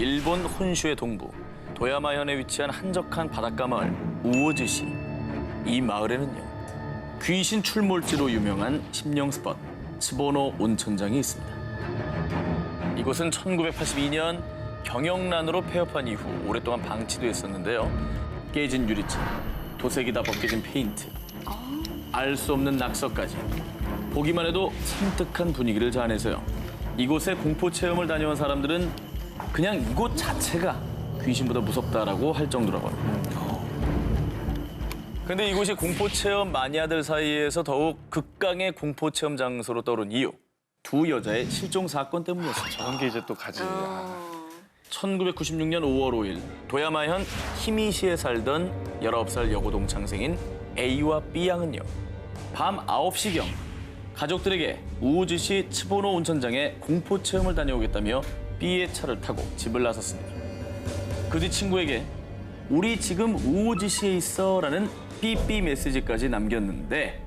일본 혼슈의 동부 도야마현에 위치한 한적한 바닷가 마을 우오즈시. 이 마을에는요, 귀신 출몰지로 유명한 심령 스팟 츠보노 온천장이 있습니다. 이곳은 1982년 경영난으로 폐업한 이후 오랫동안 방치됐었는데요. 깨진 유리창, 도색이 다 벗겨진 페인트, 알 수 없는 낙서까지 보기만 해도 섬뜩한 분위기를 자아내서요. 이곳에 공포 체험을 다녀온 사람들은 그냥 이곳 자체가 귀신보다 무섭다라고 할 정도라고 합니다. 근데 이곳이 공포 체험 마니아들 사이에서 더욱 극강의 공포 체험 장소로 떠오른 이유, 두 여자의 실종 사건 때문이었습니다. 저런 게 이제 또 가지. 1996년 5월 5일 도야마현 히미시에 살던 19살 여고 동창생인 A와 B 양은요, 밤 9시경 가족들에게 우우즈시 츠보노 온천장에 공포 체험을 다녀오겠다며 B의 차를 타고 집을 나섰습니다. 그 뒤 친구에게 우리 지금 우우즈시에 있어라는 삐삐 메시지까지 남겼는데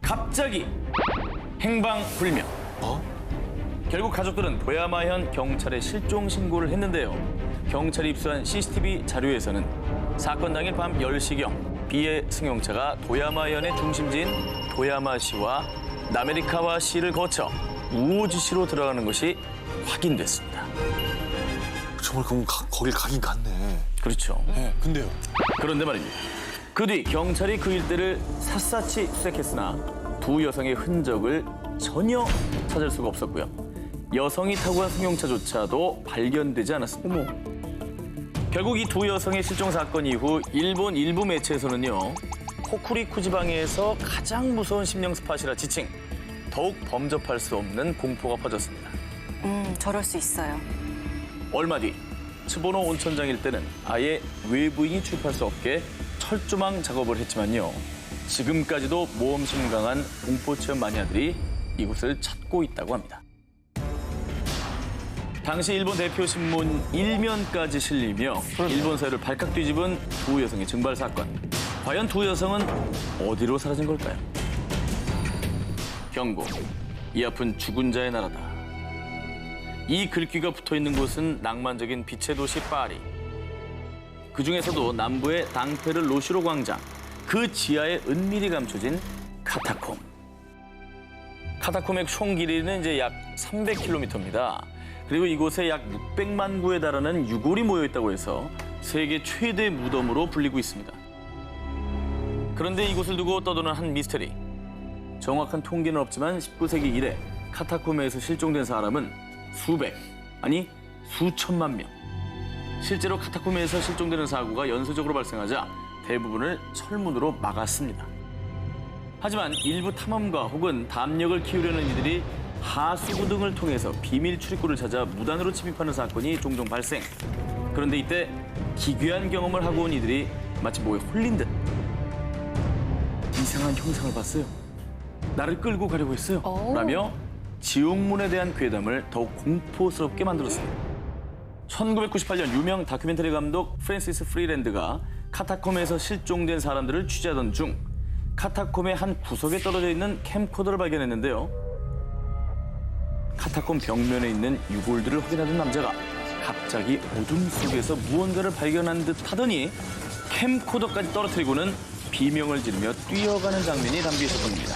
갑자기 행방불명. 결국 가족들은 도야마현 경찰에 실종 신고를 했는데요. 경찰이 입수한 CCTV 자료에서는 사건 당일 밤 10시경 B의 승용차가 도야마현의 중심지인 도야마시와 나메리카와시를 거쳐 우오지시로 들어가는 것이 확인됐습니다. 정말 그럼 거길 가긴 갔네. 그렇죠. 네, 근데요. 그런데 말입니다. 그 뒤 경찰이 그 일대를 샅샅이 수색했으나 두 여성의 흔적을 전혀 찾을 수가 없었고요. 여성이 타고 간 승용차조차도 발견되지 않았습니다. 결국 이 두 여성의 실종 사건 이후 일본 일부 매체에서는요, 호쿠리쿠 지방에서 가장 무서운 심령 스팟이라 지칭, 더욱 범접할 수 없는 공포가 퍼졌습니다. 저럴 수 있어요. 얼마 뒤 츠보노 온천장 일대는 아예 외부인이 출입할 수 없게 철조망 작업을 했지만요, 지금까지도 모험심 강한 공포체험 마니아들이 이곳을 찾고 있다고 합니다. 당시 일본 대표 신문 일면까지 실리며 일본 사회를 발칵 뒤집은 두 여성의 증발 사건. 과연 두 여성은 어디로 사라진 걸까요? 경고, 이 앞은 죽은 자의 나라다. 이 글귀가 붙어있는 곳은 낭만적인 빛의 도시 파리. 그중에서도 남부의 당페르 로시로 광장, 그 지하에 은밀히 감춰진 카타콤. 카타콤의 총 길이는 이제 약 300km입니다. 그리고 이곳에 약 600만 구에 달하는 유골이 모여 있다고 해서 세계 최대 무덤으로 불리고 있습니다. 그런데 이곳을 두고 떠도는 한 미스터리. 정확한 통계는 없지만 19세기 이래 카타콤에서 실종된 사람은 수백, 아니 수천만 명. 실제로 카타콤에서 실종되는 사고가 연쇄적으로 발생하자 대부분을 철문으로 막았습니다. 하지만 일부 탐험가 혹은 담력을 키우려는 이들이 하수구 등을 통해서 비밀 출입구를 찾아 무단으로 침입하는 사건이 종종 발생. 그런데 이때 기괴한 경험을 하고 온 이들이 마치 뭐에 홀린 듯 이상한 형상을 봤어요. 나를 끌고 가려고 했어요. 라며 지옥문에 대한 괴담을 더욱 공포스럽게 만들었습니다. 1998년 유명 다큐멘터리 감독 프랜시스 프리랜드가 카타콤에서 실종된 사람들을 취재하던 중 카타콤의 한 구석에 떨어져 있는 캠코더를 발견했는데요. 카타콤 벽면에 있는 유골들을 확인하던 남자가 갑자기 어둠 속에서 무언가를 발견한 듯 하더니 캠코더까지 떨어뜨리고는 비명을 지르며 뛰어가는 장면이 담겨 있었던 겁니다.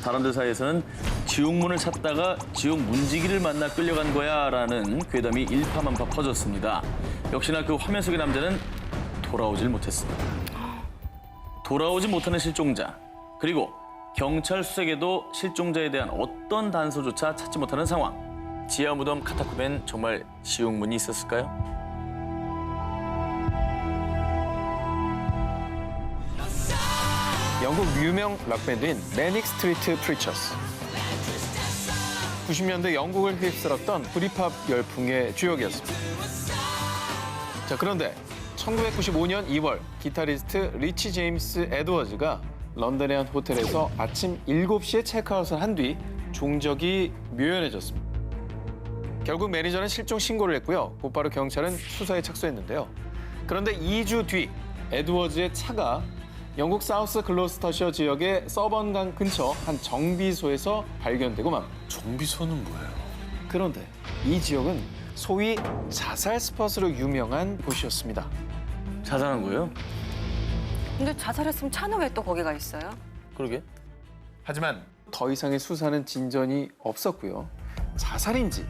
사람들 사이에서는 지옥문을 찾다가 지옥 문지기를 만나 끌려간 거야라는 괴담이 일파만파 퍼졌습니다. 역시나 그 화면 속의 남자는 돌아오질 못했습니다. 돌아오지 못하는 실종자, 그리고 경찰 수색에도 실종자에 대한 어떤 단서조차 찾지 못하는 상황. 지하 무덤 카타콤엔 정말 지옥문이 있었을까요? 영국 유명 락밴드인 매닉 스트리트 프리처스. 90년대 영국을 휩쓸었던 브리팝 열풍의 주역이었습니다. 자, 그런데 1995년 2월 기타리스트 리치 제임스 에드워즈가 런던의 한 호텔에서 아침 7시에 체크아웃을 한 뒤 종적이 묘연해졌습니다. 결국 매니저는 실종 신고를 했고요. 곧바로 경찰은 수사에 착수했는데요. 그런데 2주 뒤 에드워즈의 차가 영국 사우스 글로스터셔 지역의 서번강 근처 한 정비소에서 발견되고 맙니다. 정비소는 뭐예요? 그런데 이 지역은 소위 자살 스팟으로 유명한 곳이었습니다. 자살한 거예요? 근데 자살했으면 차는 왜 또 거기 가 있어요? 그러게. 하지만 더 이상의 수사는 진전이 없었고요. 자살인지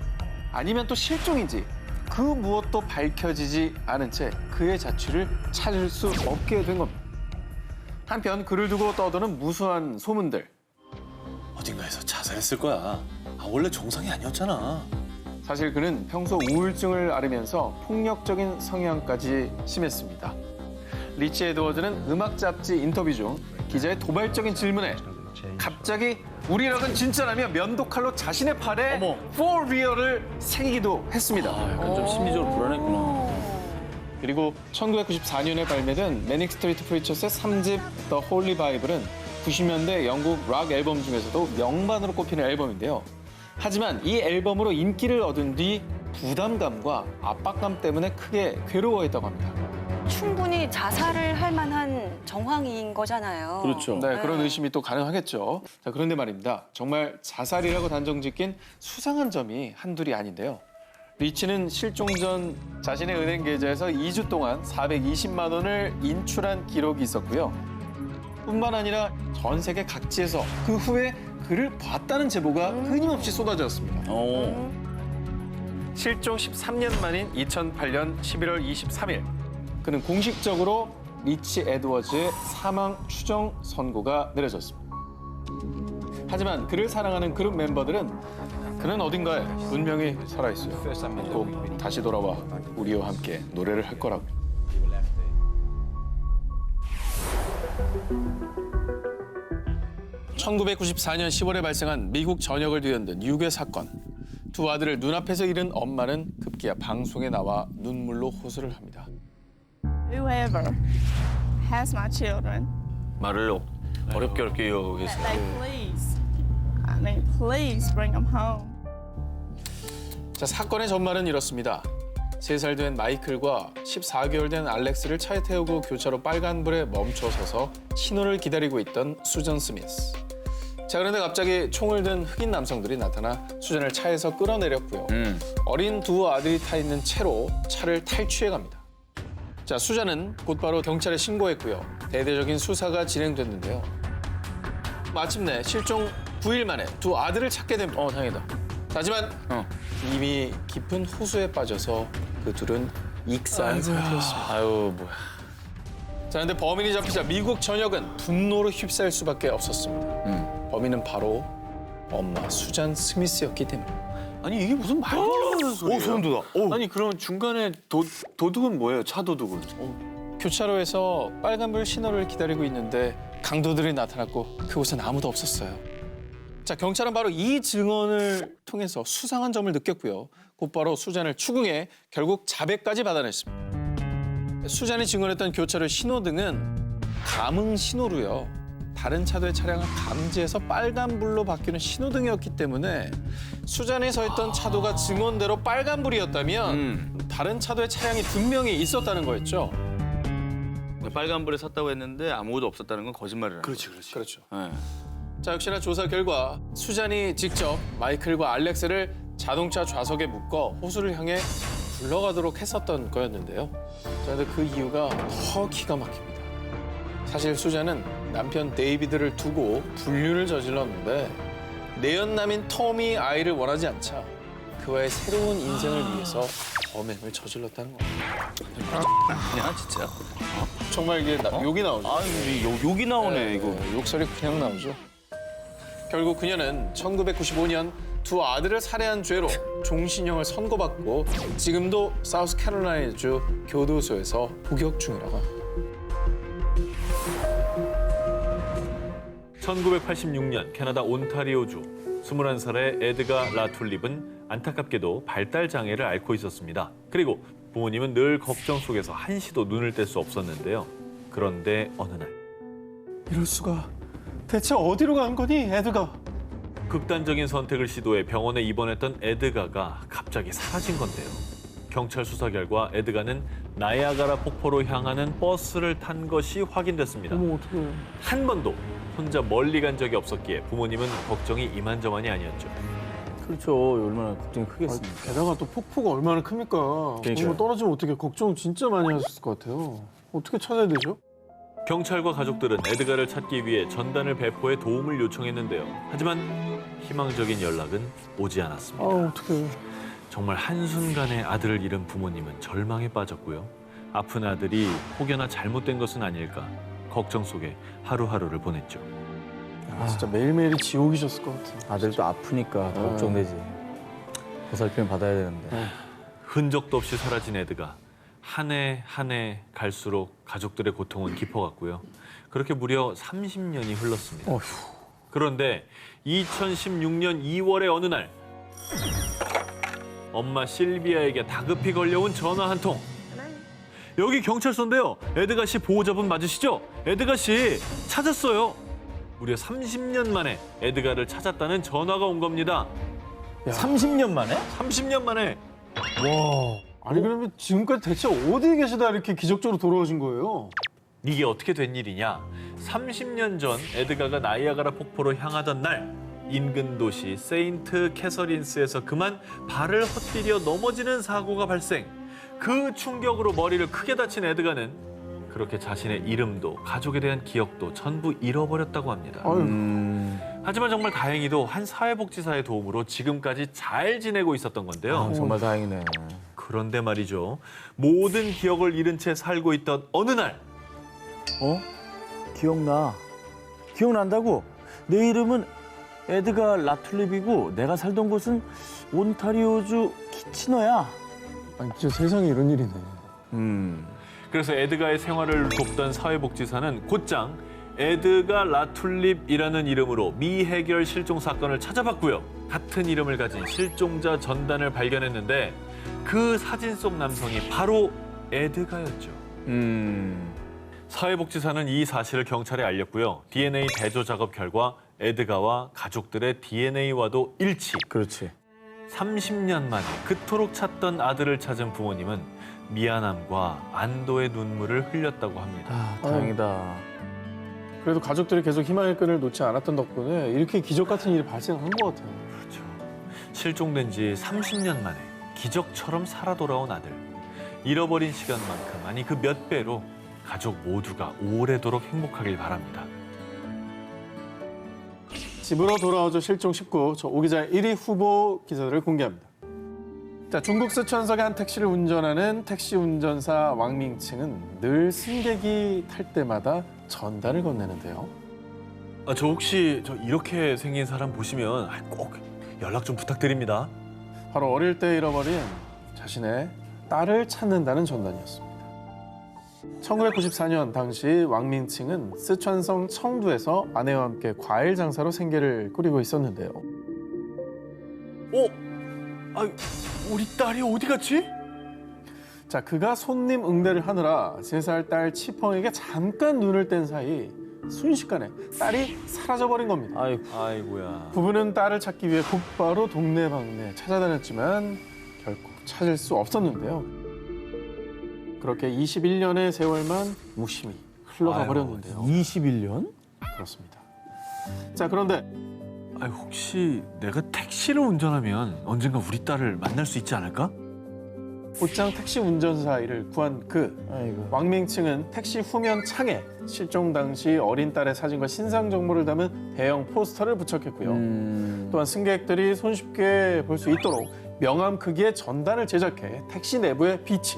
아니면 또 실종인지 그 무엇도 밝혀지지 않은 채 그의 자취를 찾을 수 없게 된 겁니다. 한편 그를 두고 떠도는 무수한 소문들. 어딘가에서 자살했을 거야. 원래 정상이 아니었잖아. 사실 그는 평소 우울증을 앓으면서 폭력적인 성향까지 심했습니다. 리치 에드워즈는 음악 잡지 인터뷰 중 기자의 도발적인 질문에 갑자기 우리락은 진짜라며 면도칼로 자신의 팔에 어머. For Real을 새기기도 했습니다. 약간 좀 심리적으로 불안했구나. 그리고 1994년에 발매된 매닉 스트리트 프리처스의 3집 The Holy Bible은 90년대 영국 락 앨범 중에서도 명반으로 꼽히는 앨범인데요. 하지만 이 앨범으로 인기를 얻은 뒤 부담감과 압박감 때문에 크게 괴로워했다고 합니다. 충분히 자살을 할 만한 정황인 거잖아요. 그렇죠. 네, 그런 의심이 또 가능하겠죠. 자, 그런데 말입니다. 정말 자살이라고 단정짓긴 수상한 점이 한둘이 아닌데요. 리치는 실종 전 자신의 은행 계좌에서 2주 동안 420만 원을 인출한 기록이 있었고요. 뿐만 아니라 전 세계 각지에서 그 후에 그를 봤다는 제보가 끊임없이 쏟아졌습니다. 실종 13년 만인 2008년 11월 23일 그는 공식적으로 리치 에드워즈의 사망 추정 선고가 내려졌습니다. 하지만 그를 사랑하는 그룹 멤버들은 그는 어딘가에 분명히 살아있어요. 꼭 다시 돌아와 우리와 함께 노래를 할 거라고. (1994년 10월에) 발생한 미국 전역을 뒤흔든 유괴 사건. 두 아들을 눈앞에서 잃은 엄마는 급기야 방송에 나와 눈물로 호소를 합니다. Whoever has my children, 말을 어렵게 that 이어가겠어요. they please bring them home. 자, 사건의 전말은 이렇습니다. 3살 된 마이클과 14개월 된 알렉스를 차에 태우고 교차로 빨간불에 멈춰서서 신호를 기다리고 있던 수전 스미스. 자, 그런데 갑자기 총을 든 흑인 남성들이 나타나 수전을 차에서 끌어내렸고요. 어린 두 아들이 타 있는 채로 차를 탈취해 갑니다. 자, 수잔은 곧바로 경찰에 신고했고요. 대대적인 수사가 진행됐는데요. 마침내 실종 9일 만에 두 아들을 찾게 됩니다. 다행이다. 하지만 이미 깊은 호수에 빠져서 그 둘은 익사한 상태였습니다. 아유, 뭐야. 자, 그런데 범인이 잡히자 미국 전역은 분노로 휩싸일 수밖에 없었습니다. 범인은 바로 엄마 수잔 스미스였기 때문에. 아니 이게 무슨 말도 안 되는 소리야. 소름 돋아. 아니 그럼 중간에 도둑은 뭐예요? 차 도둑은? 교차로에서 빨간불 신호를 기다리고 있는데 강도들이 나타났고 그곳엔 아무도 없었어요. 자, 경찰은 바로 이 증언을 통해서 수상한 점을 느꼈고요. 곧바로 수잔을 추궁해 결국 자백까지 받아냈습니다. 수잔이 증언했던 교차로 신호등은 감응 신호로요. 다른 차도의 차량을 감지해서 빨간불로 바뀌는 신호등이었기 때문에 수잔이 서 있던 차도가 증언대로 빨간불이었다면 다른 차도의 차량이 분명히 있었다는 거였죠. 빨간불에 섰다고 했는데 아무것도 없었다는 건 거짓말이라는 그렇지. 그렇죠. 거죠. 네. 자, 역시나 조사 결과 수잔이 직접 마이클과 알렉스를 자동차 좌석에 묶어 호수를 향해 굴러가도록 했었던 거였는데요. 자, 근데 그 이유가 더 기가 막힙니다. 사실 수잔은 남편 데이비드를 두고 불륜을 저질렀는데 내연남인 톰이 아이를 원하지 않자 그와의 새로운 인생을 위해서 범행을 저질렀다는 겁니다. 그냥 진짜. 정말 이게 욕이 나오죠. 욕이 나오네, 이거. 욕설이 그냥 나오죠. 결국 그녀는 1995년 두 아들을 살해한 죄로 종신형을 선고받고 지금도 사우스캐롤라이나주 교도소에서 복역 중이라고 합니다. 1986년 캐나다 온타리오주 21살의 에드가 라툴립은 안타깝게도 발달 장애를 앓고 있었습니다. 그리고 부모님은 늘 걱정 속에서 한시도 눈을 뗄 수 없었는데요. 그런데 어느 날 이럴 수가. 대체 어디로 간 거니, 에드가? 극단적인 선택을 시도해 병원에 입원했던 에드가가 갑자기 사라진 건데요. 경찰 수사 결과 에드가는 나이아가라 폭포로 향하는 버스를 탄 것이 확인됐습니다. 한 번도 혼자 멀리 간 적이 없었기에 부모님은 걱정이 이만저만이 아니었죠. 그렇죠. 얼마나 걱정이 크겠습니까? 게다가 또 폭포가 얼마나 큽니까? 정말 떨어지면 어떻게 걱정 진짜 많이 하셨을 것 같아요. 어떻게 찾아야 되죠? 경찰과 가족들은 에드가를 찾기 위해 전단을 배포해 도움을 요청했는데요. 하지만 희망적인 연락은 오지 않았습니다. 어떡해. 정말 한순간에 아들을 잃은 부모님은 절망에 빠졌고요. 아픈 아들이 혹여나 잘못된 것은 아닐까 걱정 속에 하루하루를 보냈죠. 진짜 매일매일이 지옥이셨을 것 같아요. 아들도 아프니까 더 걱정되지. 보살핌 받아야 되는데. 흔적도 없이 사라진 에드가 한 해 한 해 갈수록 가족들의 고통은 깊어갔고요. 그렇게 무려 30년이 흘렀습니다. 그런데 2016년 2월의 어느 날 엄마 실비아에게 다급히 걸려온 전화 한 통. 여기 경찰서인데요. 에드가 씨 보호자분 맞으시죠? 에드가 씨 찾았어요. 무려 30년 만에 에드가를 찾았다는 전화가 온 겁니다. 30년 만에? 30년 만에. 아니 그러면 지금까지 대체 어디에 계시다 이렇게 기적적으로 돌아오신 거예요? 이게 어떻게 된 일이냐? 30년 전 에드가가 나이아가라 폭포로 향하던 날 인근 도시 세인트 캐서린스에서 그만 발을 헛디뎌 넘어지는 사고가 발생. 그 충격으로 머리를 크게 다친 에드가는 그렇게 자신의 이름도 가족에 대한 기억도 전부 잃어버렸다고 합니다. 하지만 정말 다행히도 한 사회복지사의 도움으로 지금까지 잘 지내고 있었던 건데요. 정말 다행이네. 그런데 말이죠. 모든 기억을 잃은 채 살고 있던 어느 날 기억나. 기억난다고? 내 이름은 에드가 라툴립이고 내가 살던 곳은 온타리오주 키치너야. 아니 진짜 세상에 이런 일이네. 그래서 에드가의 생활을 돕던 사회복지사는 곧장 에드가 라툴립이라는 이름으로 미해결 실종 사건을 찾아봤고요. 같은 이름을 가진 실종자 전단을 발견했는데 그 사진 속 남성이 바로 에드가였죠. 사회복지사는 이 사실을 경찰에 알렸고요. DNA 대조 작업 결과 에드가와 가족들의 DNA와도 일치. 그렇지. 30년 만에 그토록 찾던 아들을 찾은 부모님은 미안함과 안도의 눈물을 흘렸다고 합니다. 다행이다. 그래도 가족들이 계속 희망의 끈을 놓지 않았던 덕분에 이렇게 기적 같은 일이 발생한 것 같아요. 그렇죠. 실종된 지 30년 만에 기적처럼 살아 돌아온 아들. 잃어버린 시간만큼 아니 그 몇 배로 가족 모두가 오래도록 행복하길 바랍니다. 집으로 돌아오죠 실종 19. 저 오기자의 1위 후보 기사들을 공개합니다. 자, 중국 쓰촨성의 한 택시를 운전하는 택시 운전사 왕밍칭은 늘 승객이 탈 때마다 전단을 건네는데요. 저 혹시 이렇게 생긴 사람 보시면 꼭 연락 좀 부탁드립니다. 바로 어릴 때 잃어버린 자신의 딸을 찾는다는 전단이었습니다. 1994년 당시 왕밍칭은 쓰촨성 청두에서 아내와 함께 과일 장사로 생계를 꾸리고 있었는데요. 우리 딸이 어디 갔지? 자, 그가 손님 응대를 하느라 3살 딸 치펑에게 잠깐 눈을 뗀 사이 순식간에 딸이 사라져버린 겁니다. 아이고야. 부부는 딸을 찾기 위해 곧바로 동네방네 찾아다녔지만 결국 찾을 수 없었는데요. 그렇게 21년의 세월만 무심히 흘러가 버렸는데요. 21년? 그렇습니다. 자, 그런데 혹시 내가 택시를 운전하면 언젠가 우리 딸을 만날 수 있지 않을까? 곧장 택시 운전사 일을 구한 아이고. 왕밍칭은 택시 후면 창에 실종 당시 어린 딸의 사진과 신상 정보를 담은 대형 포스터를 부착했고요. 또한 승객들이 손쉽게 볼 수 있도록 명함 크기의 전단을 제작해 택시 내부에 비치.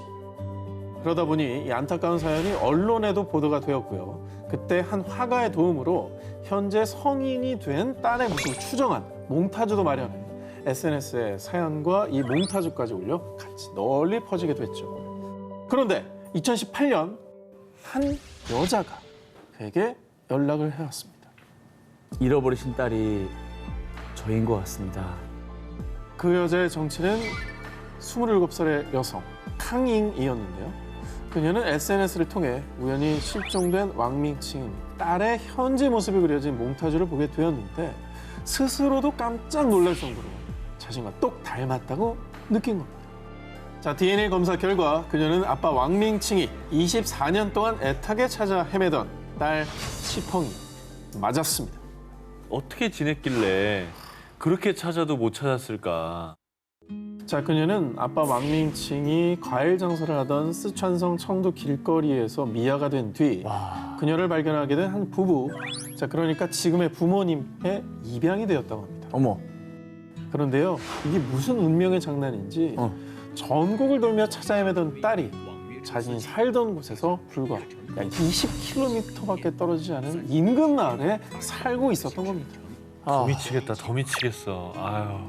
그러다 보니 이 안타까운 사연이 언론에도 보도가 되었고요. 그때 한 화가의 도움으로 현재 성인이 된 딸의 모습을 추정한 몽타주도 마련해 SNS에 사연과 이 몽타주까지 올려 같이 널리 퍼지게 됐죠. 그런데 2018년 한 여자가 그에게 연락을 해왔습니다. 잃어버리신 딸이 저인 것 같습니다. 그 여자의 정체는 27살의 여성 캉잉이었는데요. 그녀는 SNS를 통해 우연히 실종된 왕밍칭 딸의 현재 모습이 그려진 몽타주를 보게 되었는데 스스로도 깜짝 놀랄 정도로 자신과 똑 닮았다고 느낀 겁니다. 자, DNA 검사 결과 그녀는 아빠 왕밍칭이 24년 동안 애타게 찾아 헤매던 딸 치펑이 맞았습니다. 어떻게 지냈길래 그렇게 찾아도 못 찾았을까? 자, 그녀는 아빠 왕민칭이 과일 장사를 하던 쓰촨성 청도 길거리에서 미아가 된 뒤 그녀를 발견하게 된 한 부부. 자, 그러니까 지금의 부모님의 입양이 되었다고 합니다. 어머. 그런데요, 이게 무슨 운명의 장난인지 전국을 돌며 찾아 헤매던 딸이 자신이 살던 곳에서 불과 약 20km밖에 떨어지지 않은 인근 마을에 살고 있었던 겁니다. 더 미치겠다, 더 미치겠어. 아유.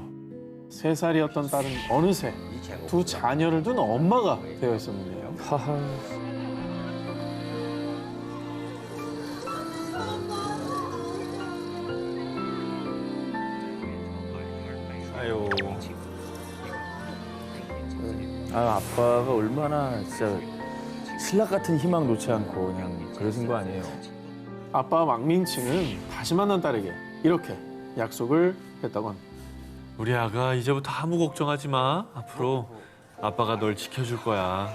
3살이었던 딸은 어느새 두 자녀를 둔 엄마가 되어 있었는데요. 하하. 아유. 아, 아빠가 얼마나 진짜 신락 같은 희망 놓지 않고 그냥 그러신 거 아니에요. 아빠 왕민칭은 다시 만난 딸에게 이렇게 약속을 했다고 합니다. 우리 아가 이제부터 아무 걱정하지 마. 앞으로 아빠가 널 지켜줄 거야.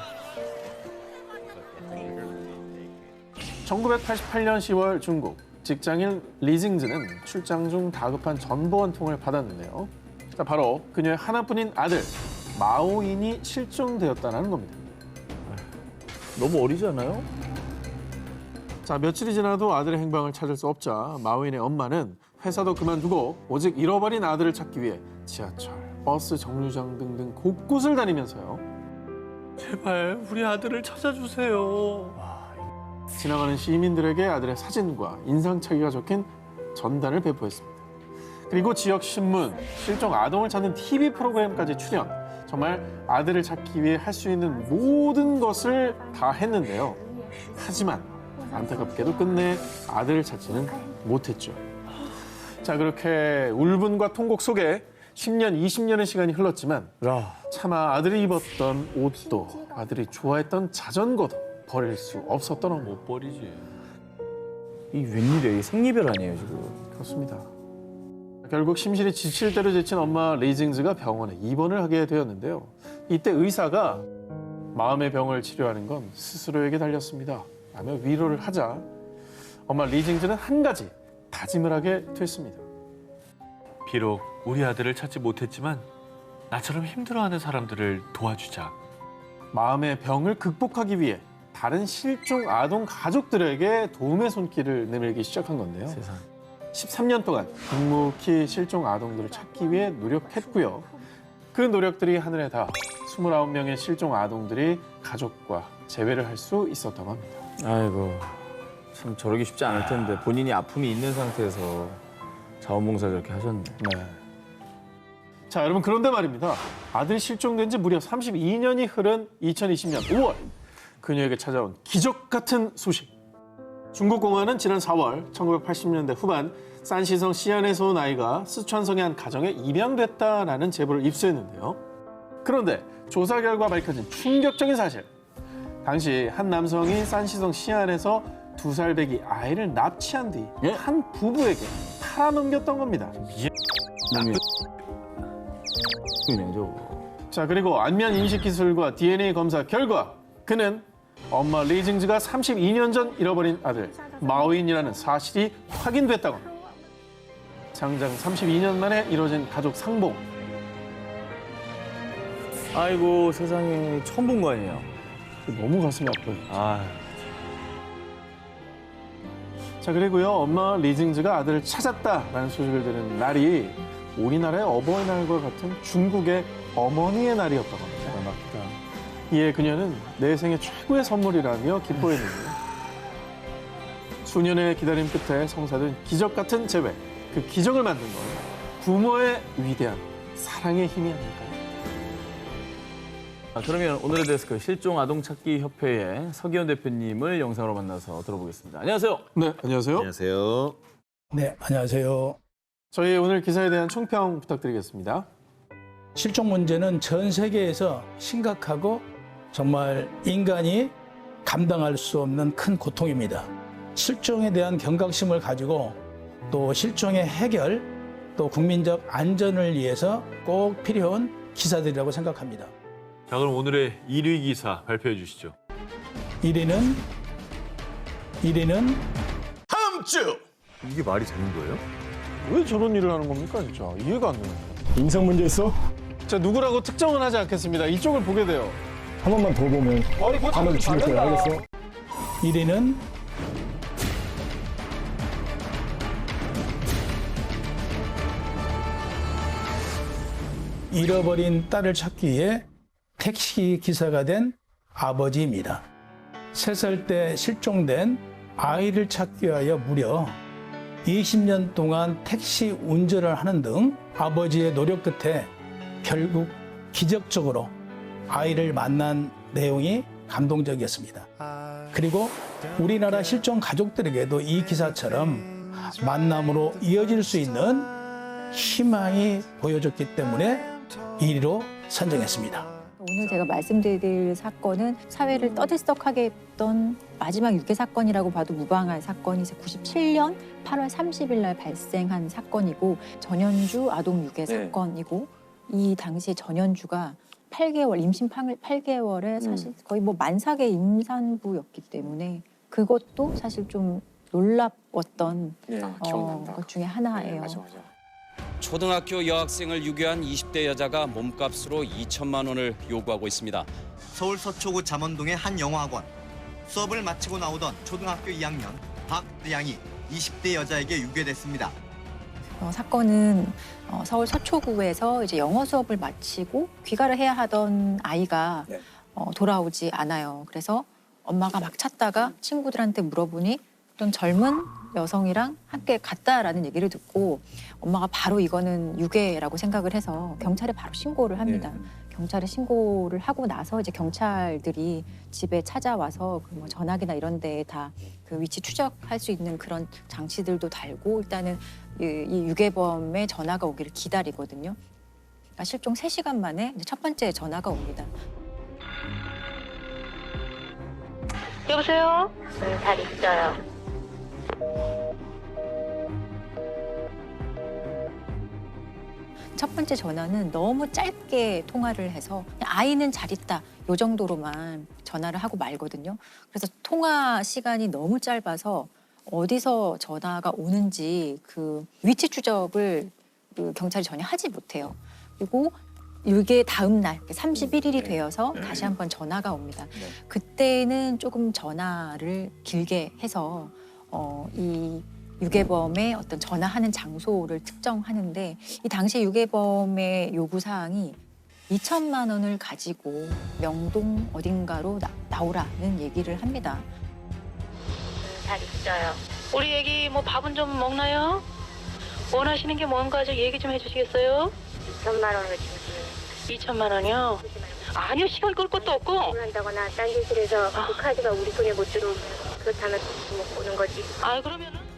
1988년 10월 중국 직장인 리징즈는 출장 중 다급한 전보 한 통을 받았는데요. 자, 바로 그녀의 하나뿐인 아들 마오인이 실종되었다는 겁니다. 너무 어리지 않아요? 자, 며칠이 지나도 아들의 행방을 찾을 수 없자 마오인의 엄마는 회사도 그만두고 오직 잃어버린 아들을 찾기 위해 지하철, 버스 정류장 등등 곳곳을 다니면서요. 제발 우리 아들을 찾아주세요. 지나가는 시민들에게 아들의 사진과 인상착의가 적힌 전단을 배포했습니다. 그리고 지역 신문, 실종 아동을 찾는 TV 프로그램까지 출연. 정말 아들을 찾기 위해 할 수 있는 모든 것을 다 했는데요. 하지만 안타깝게도 끝내 아들을 찾지는 못했죠. 자, 그렇게 울분과 통곡 속에 10년, 20년의 시간이 흘렀지만 야, 차마 아들이 입었던 옷도 아들이 좋아했던 자전거도 버릴 수 없었던 어머. 못 버리지. 이 웬일이야? 이게 생리별 아니에요 지금? 그렇습니다. 결국 심신이 지칠 대로 지친 엄마 리징즈가 병원에 입원을 하게 되었는데요. 이때 의사가 마음의 병을 치료하는 건 스스로에게 달렸습니다 라며 위로를 하자 엄마 리징즈는 한 가지 다짐을 하게 됐습니다. 비록 우리 아들을 찾지 못했지만 나처럼 힘들어하는 사람들을 도와주자. 마음의 병을 극복하기 위해 다른 실종 아동 가족들에게 도움의 손길을 내밀기 시작한 건데요. 세상. 13년 동안 묵묵히 실종 아동들을 찾기 위해 노력했고요. 그 노력들이 하늘에 닿아 29명의 실종 아동들이 가족과 재회를 할 수 있었다고 합니다. 아이고, 참 저러기 쉽지 않을 텐데 본인이 아픔이 있는 상태에서 자원봉사 저렇게 하셨네. 네. 자, 여러분, 그런데 말입니다. 아들이 실종된 지 무려 32년이 흐른 2020년 5월 그녀에게 찾아온 기적 같은 소식. 중국 공안은 지난 4월 1980년대 후반 산시성 시안에서 온 아이가 쓰촨성의 한 가정에 입양됐다라는 제보를 입수했는데요. 그런데 조사 결과 밝혀진 충격적인 사실. 당시 한 남성이 산시성 시안에서 2살 배기 아이를 납치한 뒤 한 부부에게 팔아넘겼던 겁니다. 그냥 저거. 자, 그리고 안면 인식 기술과 DNA 검사 결과 그는 엄마 리징즈가 32년 전 잃어버린 아들 마오인이라는 사실이 확인됐다고 합니다. 장장 32년 만에 이뤄진 가족 상봉. 아이고, 세상에 처음 본 거 아니에요? 너무 가슴이 아파요. 아, 자, 그리고요, 엄마 리징즈가 아들을 찾았다라는 소식을 들은 날이 우리나라의 어버이날과 같은 중국의 어머니의 날이었다고 합니다. 맞다. 이에 그녀는 내 생애 최고의 선물이라며 기뻐했는데요. 수년의 기다림 끝에 성사된 기적 같은 재회. 그 기적을 만든 건 부모의 위대한 사랑의 힘이 아닐까요? 그러면 오늘의 데스크 실종 아동 찾기 협회의 서기현 대표님을 영상으로 만나서 들어보겠습니다. 안녕하세요. 네, 안녕하세요. 안녕하세요. 네, 안녕하세요. 저희 오늘 기사에 대한 총평 부탁드리겠습니다. 실종 문제는 전 세계에서 심각하고 정말 인간이 감당할 수 없는 큰 고통입니다. 실종에 대한 경각심을 가지고 또 실종의 해결, 또 국민적 안전을 위해서 꼭 필요한 기사들이라고 생각합니다. 자, 그럼 오늘의 1위 기사 발표해 주시죠. 1위는 다음 주! 이게 말이 되는 거예요? 왜 저런 일을 하는 겁니까 진짜 이해가 안 되네. 인성 문제 있어? 자, 누구라고 특정은 하지 않겠습니다. 이쪽을 보게 돼요. 한 번만 더 보면 바로 죽일 거야, 알겠어? 1위는 잃어버린 딸을 찾기 위해 택시 기사가 된 아버지입니다. 3살 때 실종된 아이를 찾기 위하여 무려 20년 동안 택시 운전을 하는 등 아버지의 노력 끝에 결국 기적적으로 아이를 만난 내용이 감동적이었습니다. 그리고 우리나라 실종 가족들에게도 이 기사처럼 만남으로 이어질 수 있는 희망이 보여줬기 때문에 1위로 선정했습니다. 오늘 제가 말씀드릴 사건은 사회를 떠들썩하게 했던 마지막 유괴 사건이라고 봐도 무방할 사건이 97년 8월 30일 날 발생한 사건이고 전현주 아동 유괴 사건이고 이 당시에 전현주가 8개월 임신 8개월에 사실 거의 뭐 만삭의 임산부였기 때문에 그것도 사실 좀 놀라웠던 것 중에 하나예요. 초등학교 여학생을 유괴한 20대 여자가 몸값으로 2천만 원을 요구하고 있습니다. 서울 서초구 잠원동의 한 영어학원. 수업을 마치고 나오던 초등학교 2학년 박대양이 20대 여자에게 유괴됐습니다. 사건은 서울 서초구에서 이제 영어 수업을 마치고 귀가를 해야 하던 아이가 돌아오지 않아요. 그래서 엄마가 막 찾다가 친구들한테 물어보니 어떤 젊은 여성이랑 함께 갔다라는 얘기를 듣고 엄마가 바로 이거는 유괴라고 생각을 해서 경찰에 바로 신고를 합니다. 경찰에 신고를 하고 나서 이제 경찰들이 집에 찾아와서 그 뭐 전화기나 이런 데에 다 그 위치 추적할 수 있는 그런 장치들도 달고 일단은 이 유괴범의 전화가 오기를 기다리거든요. 그러니까 실종 3시간 만에 이제 첫 번째 전화가 옵니다. 여보세요? 잘 있어요. 첫 번째 전화는 너무 짧게 통화를 해서 그냥 아이는 잘 있다 요 정도로만 전화를 하고 말거든요. 그래서 통화 시간이 너무 짧아서 어디서 전화가 오는지 그 위치 추적을 그 경찰이 전혀 하지 못해요. 그리고 이게 다음 날 31일이 되어서 다시 한번 전화가 옵니다. 그때는 조금 전화를 길게 해서 이 유괴범의 어떤 전화하는 장소를 특정하는데 이 당시 유괴범의 요구사항이 2천만 원을 가지고 명동 어딘가로 나오라는 얘기를 합니다. 잘 있어요. 우리 애기 뭐 밥은 좀 먹나요? 원하시는 게 뭔가 좀 얘기 좀 해주시겠어요? 2천만 원을 주세요. 2천만 원이요? 아니요, 시간 끌 것도 없고. 한다거나 딴 짓을해서 그 카드가 우리 손에 못 들어오면 그렇다면 못 보는 거지. 아, 그러면은?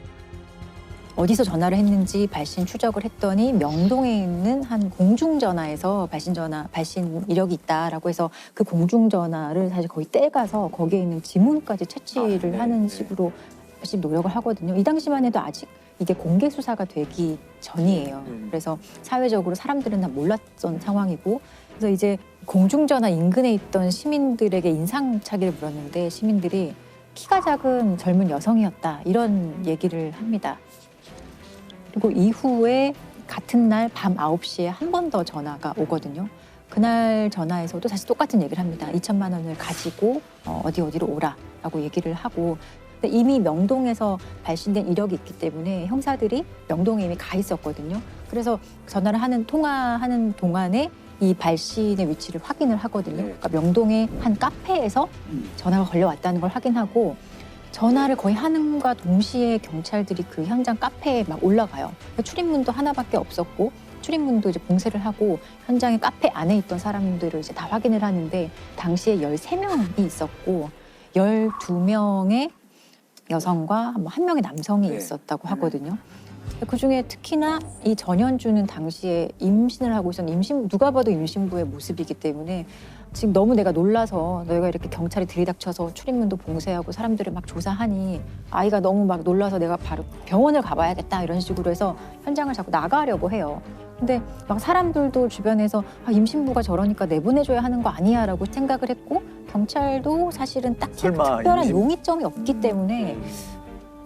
어디서 전화를 했는지 발신 추적을 했더니 명동에 있는 한 공중전화에서 발신 이력이 있다라고 해서 그 공중전화를 사실 거의 떼가서 거기에 있는 지문까지 채취를 하는 식으로 열심히 노력을 하거든요. 이 당시만 해도 아직 이게 공개 수사가 되기 전이에요. 그래서 사회적으로 사람들은 다 몰랐던 상황이고 그래서 이제 공중전화 인근에 있던 시민들에게 인상착의를 물었는데 시민들이 키가 작은 젊은 여성이었다 이런 얘기를 합니다. 그리고 이후에 같은 날 밤 9시에 한 번 더 전화가 오거든요. 그날 전화에서도 다시 똑같은 얘기를 합니다. 2천만 원을 가지고 어디로 오라라고 얘기를 하고 근데 이미 명동에서 발신된 이력이 있기 때문에 형사들이 명동에 이미 가 있었거든요. 그래서 전화를 통화하는 동안에 이 발신의 위치를 확인을 하거든요. 그러니까 명동의 한 카페에서 전화가 걸려왔다는 걸 확인하고 전화를 거의 하는과 동시에 경찰들이 그 현장 카페에 막 올라가요. 출입문도 하나밖에 없었고 출입문도 이제 봉쇄를 하고 현장의 카페 안에 있던 사람들을 이제 다 확인을 하는데 당시에 13명이 있었고 12명의 여성과 한 명의 남성이 있었다고 하거든요. 그중에 특히나 이 전현주는 당시에 임신을 하고 있었는 누가 봐도 임신부의 모습이기 때문에 지금 너무 내가 놀라서 너희가 이렇게 경찰이 들이닥쳐서 출입문도 봉쇄하고 사람들을 막 조사하니 아이가 너무 막 놀라서 내가 바로 병원을 가봐야겠다 이런 식으로 해서 현장을 자꾸 나가려고 해요. 근데 막 사람들도 주변에서 임신부가 저러니까 내보내줘야 하는 거 아니야 라고 생각을 했고 경찰도 사실은 딱히 특별한 용의점이 없기 때문에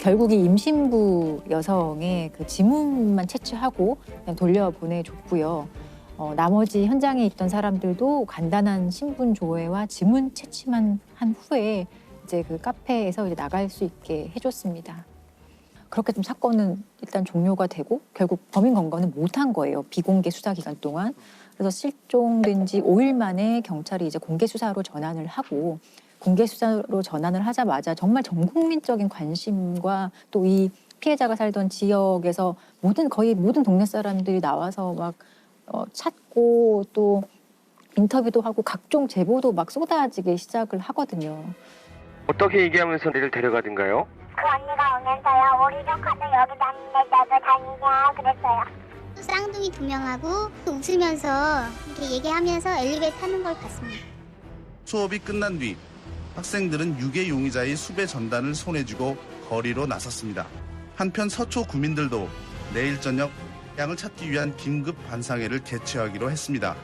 결국 이 임신부 여성의 그 지문만 채취하고 그냥 돌려보내줬고요. 나머지 현장에 있던 사람들도 간단한 신분 조회와 지문 채취만 한 후에 이제 그 카페에서 이제 나갈 수 있게 해줬습니다. 그렇게 좀 사건은 일단 종료가 되고 결국 범인 검거는 못한 거예요. 비공개 수사 기간 동안. 그래서 실종된 지 5일 만에 경찰이 이제 공개 수사로 전환을 하고 공개 수사로 전환을 하자마자 정말 전 국민적인 관심과 또 이 피해자가 살던 지역에서 거의 모든 동네 사람들이 나와서 막 찾고 또 인터뷰도 하고 각종 제보도 막 쏟아지기 시작을 하거든요. 어떻게 얘기하면서 애를 데려가든가요? 그 언니가 오면서요. 우리 좀 가서 여기 다니네 너도 다니냐 그랬어요. 쌍둥이 2명하고 웃으면서 이렇게 얘기하면서 엘리베이터 타는 걸 봤습니다. 수업이 끝난 뒤 학생들은 유괴 용의자의 수배 전단을 손에 쥐고 거리로 나섰습니다. 한편 서초 구민들도 내일 저녁 양을 찾기 위한 긴급 반상회를 개최하기로 했습니다.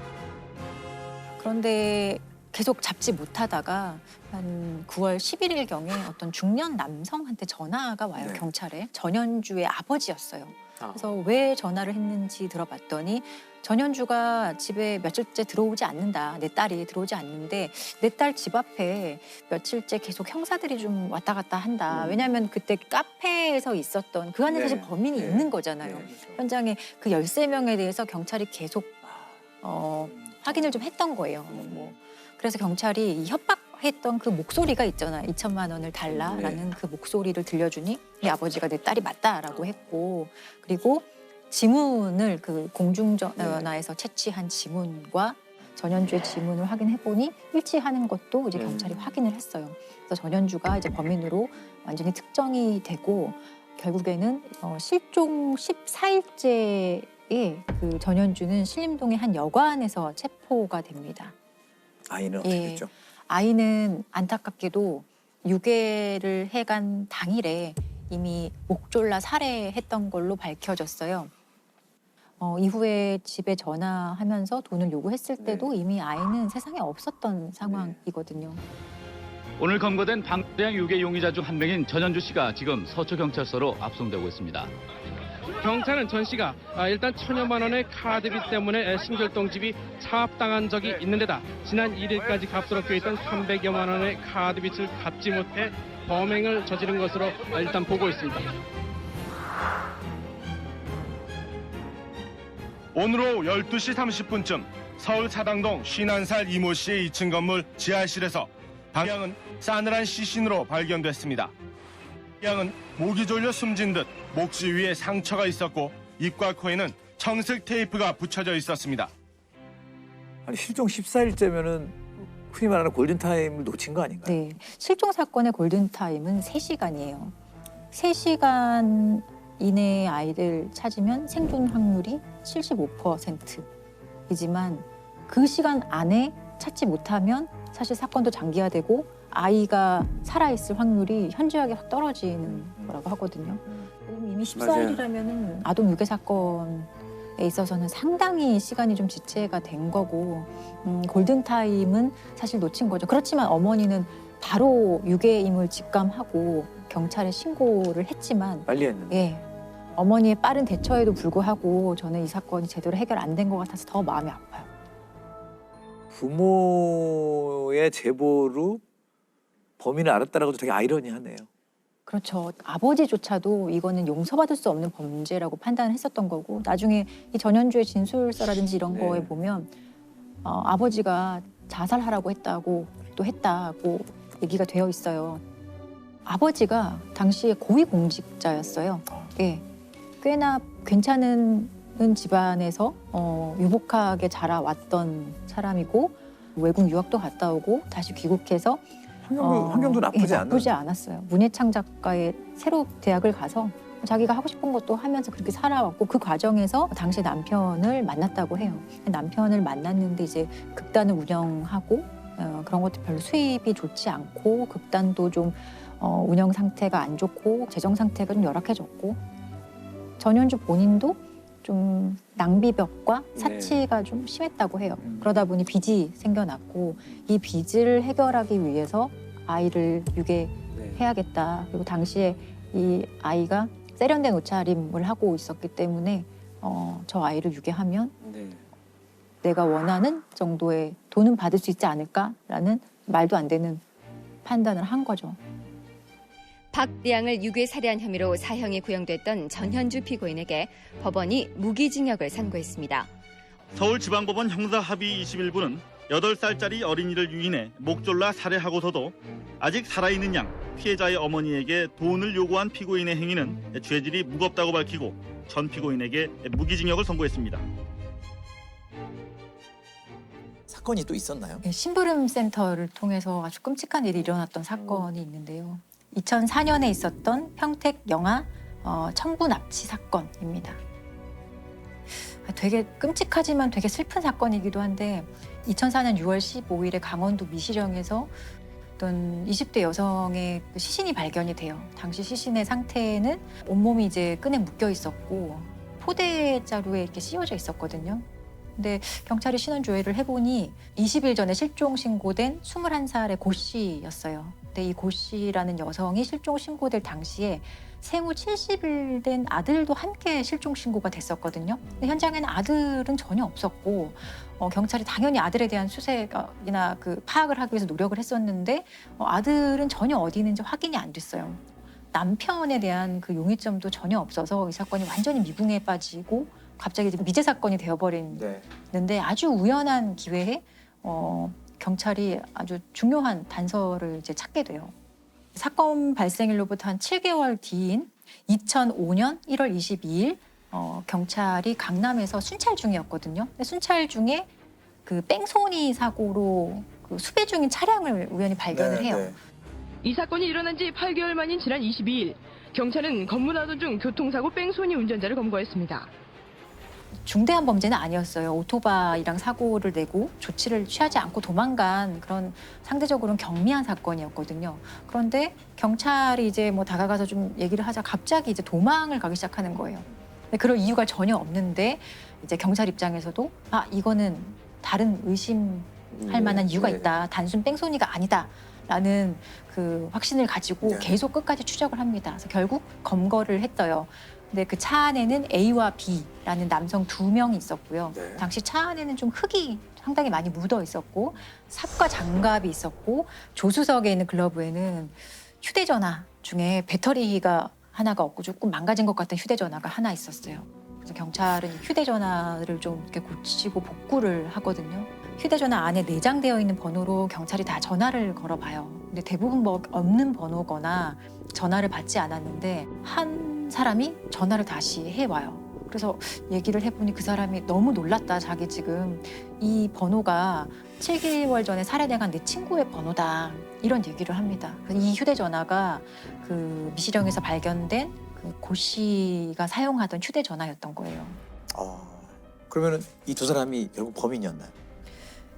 그런데 계속 잡지 못하다가 한 9월 11일경에 어떤 중년 남성한테 전화가 와요. 네. 경찰에. 전현주의 아버지였어요. 그래서 왜 전화를 했는지 들어봤더니 전현주가 집에 며칠째 들어오지 않는다. 내 딸이 들어오지 않는데 내 딸 집 앞에 며칠째 계속 형사들이 좀 왔다 갔다 한다. 왜냐하면 그때 카페에서 있었던 그 안에 사실 범인이 있는 거잖아요. 현장에 그 13명에 대해서 경찰이 계속 확인을 좀 했던 거예요. 그래서 경찰이 이 협박했던 그 목소리가 있잖아요. 2천만 원을 달라라는 그 목소리를 들려주니 내 아버지가 내 딸이 맞다라고 했고 그리고 지문을 그 공중전화에서 채취한 지문과 전현주의 지문을 확인해보니 일치하는 것도 이제 경찰이 확인을 했어요. 그래서 전현주가 이제 범인으로 완전히 특정이 되고 결국에는 실종 14일째에 그 전현주는 신림동의 한 여관에서 체포가 됩니다. 아이는 어떻게 됐죠? 아이는 안타깝게도 유괴를 해간 당일에 이미 목 졸라 살해했던 걸로 밝혀졌어요. 이후에 집에 전화하면서 돈을 요구했을 때도 이미 아이는 세상에 없었던 상황이거든요. 오늘 검거된 방대한 유괴 용의자 중 한 명인 전현주 씨가 지금 서초경찰서로 압송되고 있습니다. 경찰은 전 씨가 일단 1,000여만 원의 카드비 때문에 신결동집이 차압당한 적이 있는 데다 지난 1일까지 값으로 껴있던 300여만 원의 카드빚을 갚지 못해 범행을 저지른 것으로 일단 보고 있습니다. 오늘 오후 12시 30분쯤 서울 사당동 51살 이모 씨의 2층 건물 지하실에서 방향은 싸늘한 시신으로 발견됐습니다. 양은 목이 졸려 숨진 듯 목지 위에 상처가 있었고 입과 코에는 청색 테이프가 붙여져 있었습니다. 아니 실종 14일째면은 흔히 말하는 골든타임을 놓친 거 아닌가요? 네, 실종 사건의 골든타임은 3시간이에요. 3시간 이내의 아이를 찾으면 생존 확률이 75%이지만 그 시간 안에 찾지 못하면 사실 사건도 장기화되고 아이가 살아있을 확률이 현저하게 확 떨어지는 거라고 하거든요. 이미 14일이라면 아동 유괴 사건에 있어서는 상당히 시간이 좀 지체가 된 거고 골든타임은 사실 놓친 거죠. 그렇지만 어머니는 바로 유괴임을 직감하고 경찰에 신고를 했지만 빨리 했는데. 예, 어머니의 빠른 대처에도 불구하고 저는 이 사건이 제대로 해결 안 된 것 같아서 더 마음이 아파요. 부모의 제보로 범인을 알았다라고도 되게 아이러니하네요. 그렇죠. 아버지조차도 이거는 용서받을 수 없는 범죄라고 판단을 했었던 거고 나중에 이 전현주의 진술서라든지 이런 거에 보면 아버지가 자살하라고 했다고 얘기가 되어 있어요. 아버지가 당시에 고위공직자였어요. 예, 꽤나 괜찮은 집안에서 유복하게 자라왔던 사람이고 외국 유학도 갔다 오고 다시 귀국해서 환경도 나쁘지 않아요. 나쁘지 않았어요. 문예창 작가의 새로 대학을 가서 자기가 하고 싶은 것도 하면서 그렇게 살아왔고 그 과정에서 당시 남편을 만났다고 해요. 남편을 만났는데 이제 극단을 운영하고 그런 것도 별로 수입이 좋지 않고 극단도 좀 운영 상태가 안 좋고 재정 상태가 좀 열악해졌고 전현주 본인도 좀 낭비벽과 사치가 좀 심했다고 해요. 그러다 보니 빚이 생겨났고 이 빚을 해결하기 위해서 아이를 유괴해야겠다. 그리고 당시에 이 아이가 세련된 옷차림을 하고 있었기 때문에 저 아이를 유괴하면 내가 원하는 정도의 돈은 받을 수 있지 않을까라는 말도 안 되는 판단을 한 거죠. 박 대양을 유괴 살해한 혐의로 사형이 구형됐던 전현주 피고인에게 법원이 무기징역을 선고했습니다. 서울지방법원 형사합의 21부는 8살짜리 어린이를 유인해 목 졸라 살해하고서도 아직 살아있는 양 피해자의 어머니에게 돈을 요구한 피고인의 행위는 죄질이 무겁다고 밝히고 전 피고인에게 무기징역을 선고했습니다. 사건이 또 있었나요? 네, 심부름 센터를 통해서 아주 끔찍한 일이 일어났던 사건이 있는데요. 2004년에 있었던 평택 영아 청부 납치 사건입니다. 되게 끔찍하지만 되게 슬픈 사건이기도 한데 2004년 6월 15일에 강원도 미시령에서 어떤 20대 여성의 시신이 발견이 돼요. 당시 시신의 상태는 온몸이 이제 끈에 묶여 있었고 포대자루에 이렇게 씌워져 있었거든요. 근데 경찰이 신원 조회를 해보니 20일 전에 실종 신고된 21살의 고 씨였어요. 근데 이 고 씨라는 여성이 실종 신고될 당시에 생후 70일 된 아들도 함께 실종 신고가 됐었거든요. 근데 현장에는 아들은 전혀 없었고 경찰이 당연히 아들에 대한 수색이나 그 파악을 하기 위해서 노력을 했었는데 아들은 전혀 어디 있는지 확인이 안 됐어요. 남편에 대한 그 용의점도 전혀 없어서 이 사건이 완전히 미궁에 빠지고 갑자기 미제 사건이 되어버리는데 아주 우연한 기회에 경찰이 아주 중요한 단서를 이제 찾게 돼요. 사건 발생일로부터 한 7개월 뒤인 2005년 1월 22일 경찰이 강남에서 순찰 중이었거든요. 순찰 중에 그 뺑소니 사고로 그 수배 중인 차량을 우연히 발견을 해요. 이 사건이 일어난 지 8개월 만인 지난 22일 경찰은 검문하던 중 교통사고 뺑소니 운전자를 검거했습니다. 중대한 범죄는 아니었어요. 오토바이랑 사고를 내고 조치를 취하지 않고 도망간 그런 상대적으로는 경미한 사건이었거든요. 그런데 경찰이 이제 뭐 다가가서 좀 얘기를 하자 갑자기 이제 도망을 가기 시작하는 거예요. 그럴 이유가 전혀 없는데 이제 경찰 입장에서도 이거는 다른 의심할 만한 이유가 있다. 단순 뺑소니가 아니다라는 그 확신을 가지고 계속 끝까지 추적을 합니다. 그래서 결국 검거를 했어요. 근데 그 차 안에는 A와 B라는 남성 2명이 있었고요. 당시 차 안에는 좀 흙이 상당히 많이 묻어 있었고 삽과 장갑이 있었고 조수석에 있는 글러브에는 휴대전화 중에 배터리가 하나가 없고 조금 망가진 것 같은 휴대전화가 하나 있었어요. 그래서 경찰은 휴대전화를 좀 이렇게 고치고 복구를 하거든요. 휴대전화 안에 내장되어 있는 번호로 경찰이 다 전화를 걸어봐요. 근데 대부분 뭐 없는 번호거나 전화를 받지 않았는데 한 사람이 전화를 다시 해와요. 그래서 얘기를 해보니 그 사람이 너무 놀랐다. 자기 지금 이 번호가 7개월 전에 살해당한 내 친구의 번호다. 이런 얘기를 합니다. 이 휴대전화가 그 미시령에서 발견된 그 고 씨가 사용하던 휴대전화였던 거예요. 그러면은 이 두 사람이 결국 범인이었나요?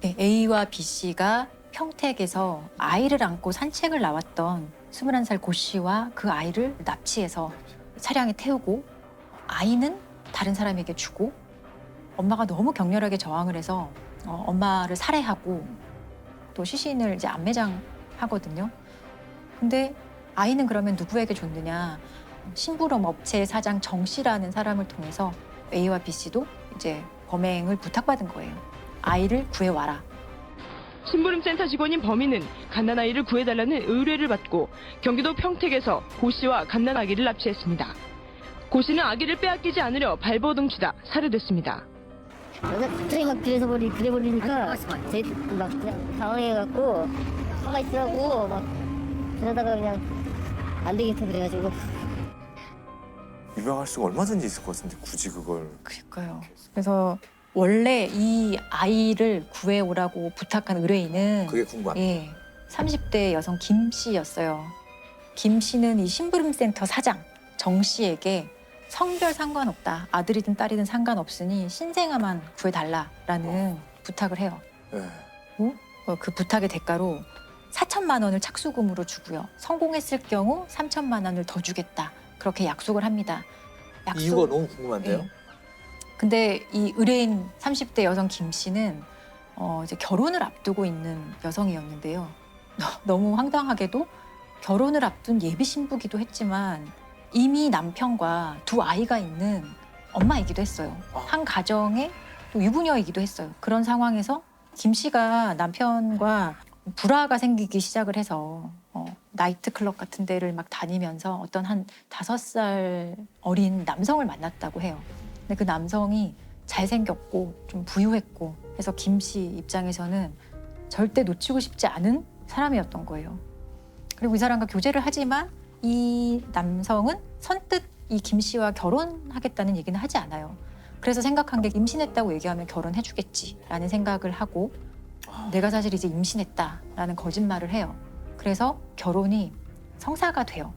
네, A와 B 씨가 평택에서 아이를 안고 산책을 나왔던 21살 고 씨와 그 아이를 납치해서 차량에 태우고 아이는 다른 사람에게 주고 엄마가 너무 격렬하게 저항을 해서 엄마를 살해하고 또 시신을 이제 안매장하거든요. 근데 아이는 그러면 누구에게 줬느냐? 심부름 업체 사장 정 씨라는 사람을 통해서 A와 B 씨도 이제 범행을 부탁받은 거예요. 아이를 구해와라. 심부름센터 직원인 범인은 갓난아이를 구해달라는 의뢰를 받고 경기도 평택에서 고 씨와 갓난아기를 납치했습니다. 고 씨는 아기를 빼앗기지 않으려 발버둥치다 살해됐습니다. 갑자기 막 그래버리니까 제 막 그냥 당황해갖고 가만히 있으라고 막 그러다가 그냥 안 되겠다 그래가지고. 유명할 수가 얼마든지 있을 것 같은데 굳이 그걸. 그러니까요. 그래서 원래 이 아이를 구해오라고 부탁한 의뢰인은 그게 궁금합니다. 30대 여성 김 씨였어요. 김 씨는 이 심부름센터 사장 정 씨에게 성별 상관없다. 아들이든 딸이든 상관없으니 신생아만 구해달라라는 부탁을 해요. 그 부탁의 대가로 4천만 원을 착수금으로 주고요. 성공했을 경우 3천만 원을 더 주겠다. 그렇게 약속을 합니다. 이유가 너무 궁금한데요. 근데 이 의뢰인 30대 여성 김 씨는 이제 결혼을 앞두고 있는 여성이었는데요. 너무 황당하게도 결혼을 앞둔 예비 신부기도 했지만 이미 남편과 두 아이가 있는 엄마이기도 했어요. 한 가정의 또 유부녀이기도 했어요. 그런 상황에서 김 씨가 남편과 불화가 생기기 시작을 해서 나이트클럽 같은 데를 막 다니면서 어떤 한 5살 어린 남성을 만났다고 해요. 근데 그 남성이 잘생겼고 좀 부유했고 해서 김 씨 입장에서는 절대 놓치고 싶지 않은 사람이었던 거예요. 그리고 이 사람과 교제를 하지만 이 남성은 선뜻 이 김 씨와 결혼하겠다는 얘기는 하지 않아요. 그래서 생각한 게 임신했다고 얘기하면 결혼해주겠지라는 생각을 하고 내가 사실 이제 임신했다라는 거짓말을 해요. 그래서 결혼이 성사가 돼요.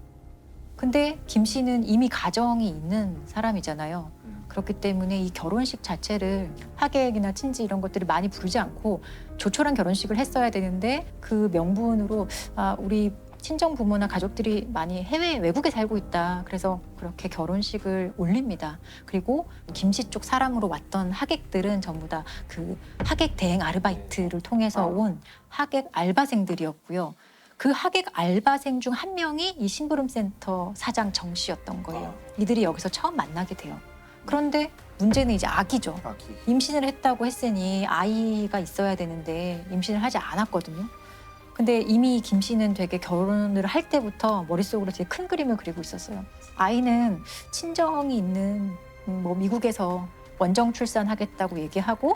근데 김 씨는 이미 가정이 있는 사람이잖아요. 그렇기 때문에 이 결혼식 자체를 하객이나 친지 이런 것들을 많이 부르지 않고 조촐한 결혼식을 했어야 되는데 그 명분으로 우리 친정 부모나 가족들이 많이 외국에 살고 있다. 그래서 그렇게 결혼식을 올립니다. 그리고 김 씨 쪽 사람으로 왔던 하객들은 전부 다 그 하객 대행 아르바이트를 통해서 온 하객 알바생들이었고요. 그 하객 알바생 중 한 명이 이 심부름센터 사장 정 씨였던 거예요. 이들이 여기서 처음 만나게 돼요. 그런데 문제는 이제 아기죠. 임신을 했다고 했으니 아이가 있어야 되는데 임신을 하지 않았거든요. 근데 이미 김 씨는 되게 결혼을 할 때부터 머릿속으로 되게 큰 그림을 그리고 있었어요. 아이는 친정이 있는 미국에서 원정 출산하겠다고 얘기하고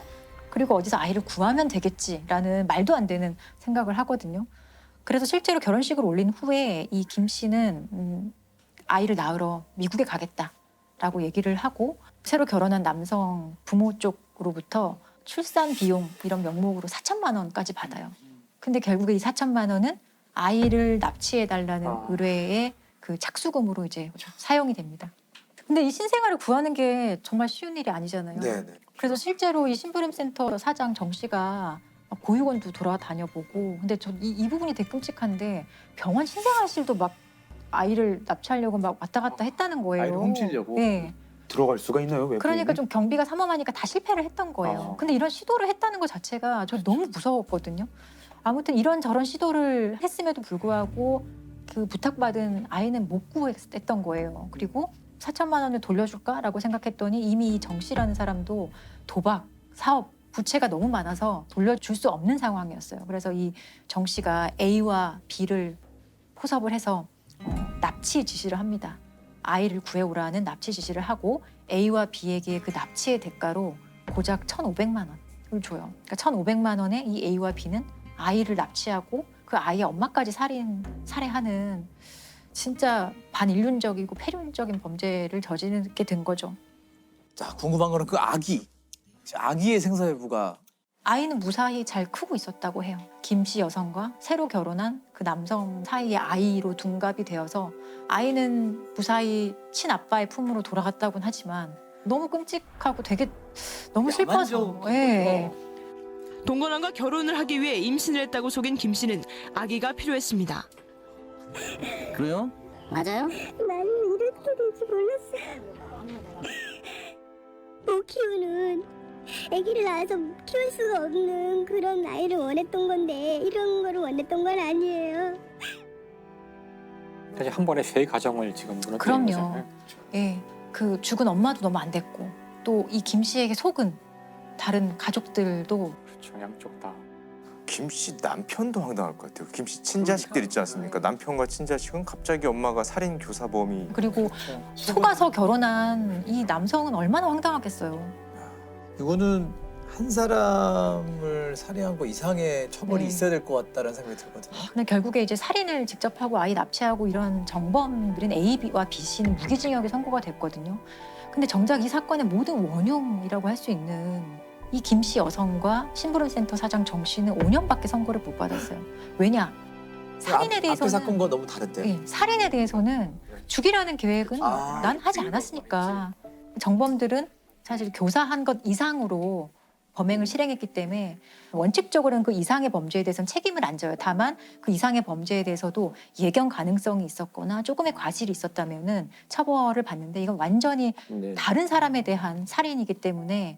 그리고 어디서 아이를 구하면 되겠지라는 말도 안 되는 생각을 하거든요. 그래서 실제로 결혼식을 올린 후에 이 김 씨는 아이를 낳으러 미국에 가겠다라고 얘기를 하고 새로 결혼한 남성 부모 쪽으로부터 출산 비용 이런 명목으로 4천만 원까지 받아요. 근데 결국에 이 4천만 원은 아이를 납치해달라는 의뢰의 그 착수금으로 이제 사용이 됩니다. 근데 이 신생아를 구하는 게 정말 쉬운 일이 아니잖아요. 네네. 그래서 실제로 이 심부름센터 사장 정 씨가 보육원도 돌아다녀보고 근데 저 이 부분이 되게 끔찍한데 병원 신생아실도 막 아이를 납치하려고 막 왔다 갔다 했다는 거예요. 아이를 훔치려고? 네. 들어갈 수가 있나요? 왜 그러니까 좀 경비가 삼엄하니까 다 실패를 했던 거예요. 근데 이런 시도를 했다는 것 자체가 저 너무 무서웠거든요. 아무튼 이런저런 시도를 했음에도 불구하고 그 부탁받은 아이는 못 구했던 거예요. 그리고 4천만 원을 돌려줄까라고 생각했더니 이미 정 씨라는 사람도 도박, 사업, 부채가 너무 많아서 돌려줄 수 없는 상황이었어요. 그래서 이 정 씨가 A와 B를 포섭을 해서 납치 지시를 합니다. 아이를 구해오라는 납치 지시를 하고 A와 B에게 그 납치의 대가로 고작 1,500만 원을 줘요. 그러니까 1,500만 원에 이 A와 B는 아이를 납치하고 그 아이의 엄마까지 살해하는 진짜 반인륜적이고 폐륜적인 범죄를 저지르게 된 거죠. 자, 궁금한 거는 그 아기의 생사 여부가 아이는 무사히 잘 크고 있었다고 해요. 김 씨 여성과 새로 결혼한 그 남성 사이의 아이로 둔갑이 되어서 아이는 무사히 친아빠의 품으로 돌아갔다고는 하지만 너무 끔찍하고 되게 너무 슬퍼서. 예. 동건왕과 결혼을 하기 위해 임신을 했다고 속인 김 씨는 아기가 필요했습니다. 그래요? 맞아요? 나는 이렇게 될지 몰랐어요. 못 키우는 아기를 낳아서 키울 수가 없는 그런 아이를 원했던 건데 이런 거를 원했던 건 아니에요. 사실 한 번에 세 가정을 지금 무너뜨린 그럼요. 거잖아요. 예, 그 죽은 엄마도 너무 안 됐고 또 이 김 씨에게 속은 다른 가족들도 그렇죠, 양쪽 다. 김 씨 남편도 황당할 것 같아요. 김 씨 친자식들 있지 않습니까? 남편과 친자식은 갑자기 엄마가 살인 교사범이 그리고 속아서 결혼한 이 남성은 얼마나 황당하겠어요. 이거는 한 사람을 살해한 거 이상의 처벌이 네. 있어야 될 것 같다는 생각이 들거든요. 근데 결국에 이제 살인을 직접 하고 아이 납치하고 이런 정범들인 A와 B 씨는 무기징역이 선고가 됐거든요. 근데 정작 이 사건의 모든 원흉이라고 할 수 있는 이 김 씨 여성과 심부름센터 사장 정 씨는 5년밖에 선고를 못 받았어요. 왜냐? 살인에 앞에 대해서는 사건과 너무 다른데. 네, 살인에 대해서는 죽이라는 계획은 난 하지 않았으니까 정범들은 사실 교사한 것 이상으로 범행을 실행했기 때문에 원칙적으로는 그 이상의 범죄에 대해서는 책임을 안 져요. 다만 그 이상의 범죄에 대해서도 예견 가능성이 있었거나 조금의 과실이 있었다면은 처벌을 받는데 이건 완전히 다른 사람에 대한 살인이기 때문에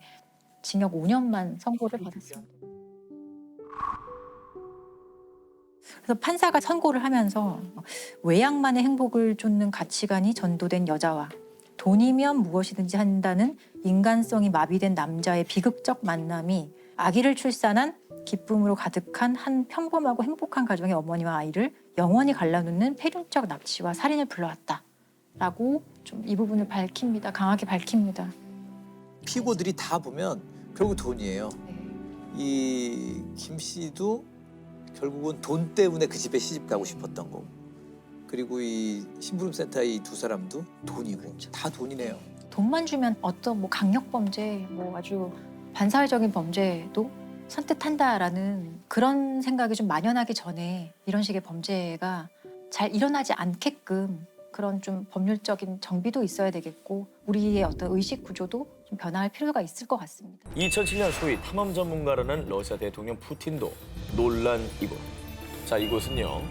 징역 5년만 선고를 받았습니다. 그래서 판사가 선고를 하면서 외양만의 행복을 쫓는 가치관이 전도된 여자와 돈이면 무엇이든지 한다는 인간성이 마비된 남자의 비극적 만남이 아기를 출산한 기쁨으로 가득한 한 평범하고 행복한 가정의 어머니와 아이를 영원히 갈라놓는 폐륜적 납치와 살인을 불러왔다라고 좀 이 부분을 밝힙니다. 강하게 밝힙니다. 피고들이 다 보면 결국 돈이에요. 이 김 씨도 결국은 돈 때문에 그 집에 시집 가고 싶었던 거고, 그리고 이 심부름센터의 이 두 사람도 돈이고, 다 돈이네요. 돈만 주면 어떤 뭐 강력 범죄, 뭐 아주 반사회적인 범죄도 선택한다라는 그런 생각이 좀 만연하기 전에 이런 식의 범죄가 잘 일어나지 않게끔 그런 좀 법률적인 정비도 있어야 되겠고, 우리의 어떤 의식 구조도 좀 변화할 필요가 있을 것 같습니다. 2007년 소위 탐험 전문가라는 러시아 대통령 푸틴도 논란 이곳. 자, 이곳은요,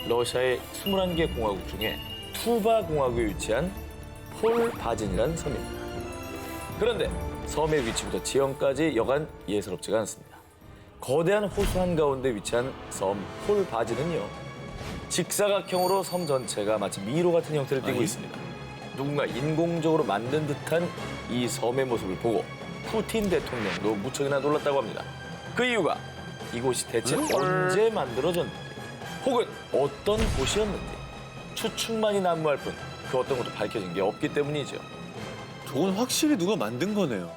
러시아의 21개 공화국 중에 투바 공화국에 위치한 폴바진이라는 섬입니다. 그런데 섬의 위치부터 지형까지 여간 예사롭지가 않습니다. 거대한 호수 한가운데 위치한 섬 폴바진은요, 직사각형으로 섬 전체가 마치 미로 같은 형태를 띠고 있습니다. 누군가 인공적으로 만든 듯한 이 섬의 모습을 보고 푸틴 대통령도 무척이나 놀랐다고 합니다. 그 이유가 이곳이 대체 언제 만들어졌는지, 혹은 어떤 곳이었는지 추측만이 난무할 뿐 그 어떤 것도 밝혀진 게 없기 때문이죠. 저건 확실히 누가 만든 거네요.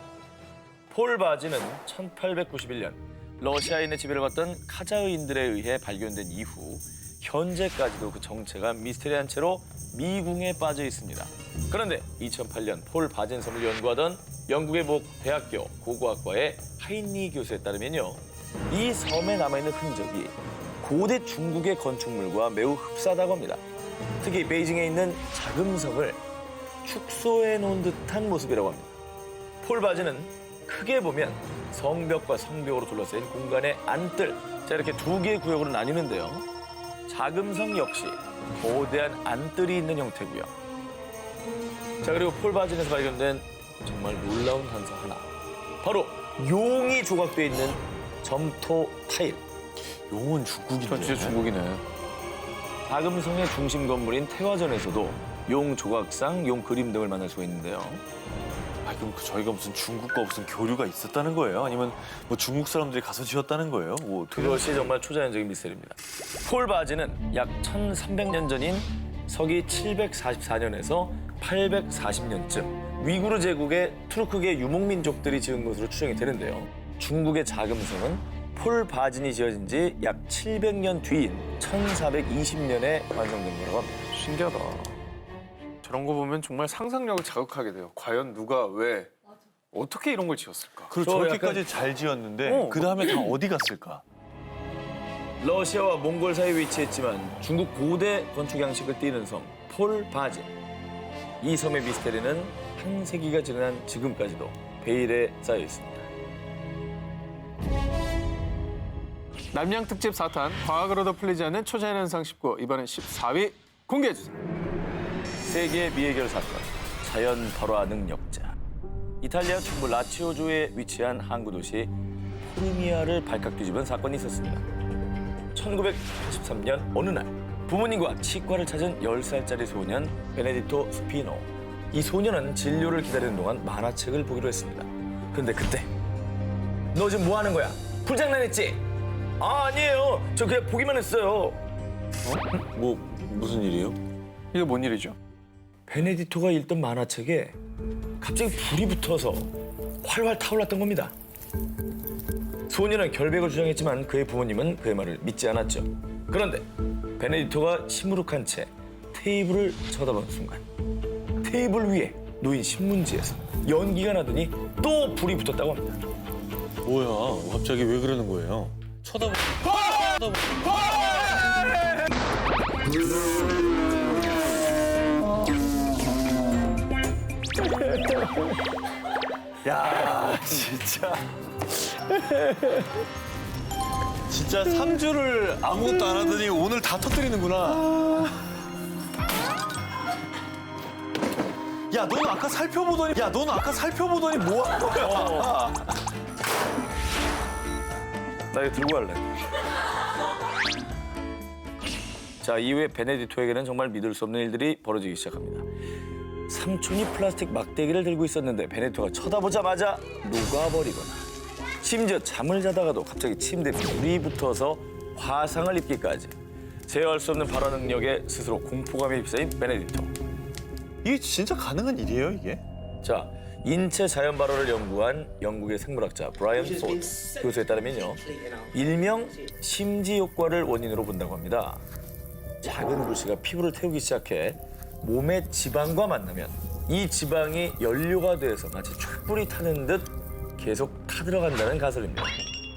폴바진은 1891년 러시아인의 지배를 받던 카자흐인들에 의해 발견된 이후 현재까지도 그 정체가 미스테리한 채로 미궁에 빠져 있습니다. 그런데 2008년 폴바진 섬을 연구하던 영국의 모 대학교 고고학과의 하인리 교수에 따르면요, 이 섬에 남아있는 흔적이 고대 중국의 건축물과 매우 흡사하다고 합니다. 특히 베이징에 있는 자금성을 축소해 놓은 듯한 모습이라고 합니다. 폴바진은 크게 보면 성벽과 성벽으로 둘러싸인 공간의 안뜰, 자, 이렇게 두 개의 구역으로 나뉘는데요. 자금성 역시 거대한 안뜰이 있는 형태고요. 자, 그리고 폴바진에서 발견된 정말 놀라운 한서 하나, 바로 용이 조각되어 있는 점토 타일. 용은 중국인데. 진짜 중국이네. 자금성의 중심 건물인 태화전에서도 용 조각상, 용 그림 등을 만날 수가 있는데요. 아, 그럼 저희가 무슨 중국과 무슨 교류가 있었다는 거예요? 아니면 뭐 중국 사람들이 가서 지었다는 거예요? 뭐 그것이 정말 초자연적인 미스터리입니다. 폴바진은 약 1300년 전인 서기 744년에서 840년쯤 위구르 제국의 투르크계 유목민족들이 지은 것으로 추정이 되는데요. 중국의 자금성은 폴바진이 지어진 지 약 700년 뒤인 1420년에 완성된 거라고 합니다. 신기하다. 저런 거 보면 정말 상상력을 자극하게 돼요. 과연 누가 왜 어떻게 이런 걸 지었을까? 그리고 저렇게까지 잘 지었는데 그 다음에 다 어디 갔을까? 러시아와 몽골 사이에 위치했지만 중국 고대 건축 양식을 띠는 섬 폴바진. 이 섬의 미스테리는 한 세기가 지난 지금까지도 베일에 쌓여 있습니다. 남양 특집 4탄 과학으로도 풀리지 않는 초자연 현상 19, 이번엔 14위 공개해주세요. 세계 미해결 사건, 자연 발화 능력자. 이탈리아 중부 라치오주에 위치한 항구 도시 포르미아를 발칵 뒤집은 사건이 있었습니다. 1983년 어느 날 부모님과 치과를 찾은 10살짜리 소년 베네디토 스피노. 이 소년은 진료를 기다리는 동안 만화책을 보기로 했습니다. 그런데 그때 너 지금 뭐 하는 거야? 불장난했지? 아, 아니에요. 저 그냥 보기만 했어요. 뭐 무슨 일이에요? 이게 뭔 일이죠? 베네디토가 읽던 만화책에 갑자기 불이 붙어서 활활 타올랐던 겁니다. 소년은 결백을 주장했지만 그의 부모님은 그의 말을 믿지 않았죠. 그런데 베네디토가 시무룩한 채 테이블을 쳐다보는 순간 테이블 위에 놓인 신문지에서 연기가 나더니 또 불이 붙었다고 합니다. 뭐야? 갑자기 왜 그러는 거예요? 야, 진짜 3주를 아무것도 안 하더니 오늘 다 터뜨리는구나. 야, 너는 아까 살펴보더니 뭐 한 거야? 나 이거 들고 갈래. 자, 이후에 베네디토에게는 정말 믿을 수 없는 일들이 벌어지기 시작합니다. 삼촌이 플라스틱 막대기를 들고 있었는데 베네디토가 쳐다보자마자 녹아버리거나 심지어 잠을 자다가도 갑자기 침대에 불이 붙어서 화상을 입기까지 제어할 수 없는 발화 능력에 스스로 공포감에 휩싸인 베네디토. 이게 진짜 가능한 일이에요, 이게? 자, 인체 자연 발화를 연구한 영국의 생물학자 브라이언 포드 교수에 따르면요, 일명 심지 효과를 원인으로 본다고 합니다. 작은 불씨가 피부를 태우기 시작해 몸의 지방과 만나면 이 지방이 연료가 돼서 마치 촛불이 타는 듯 계속 타들어간다는 가설입니다.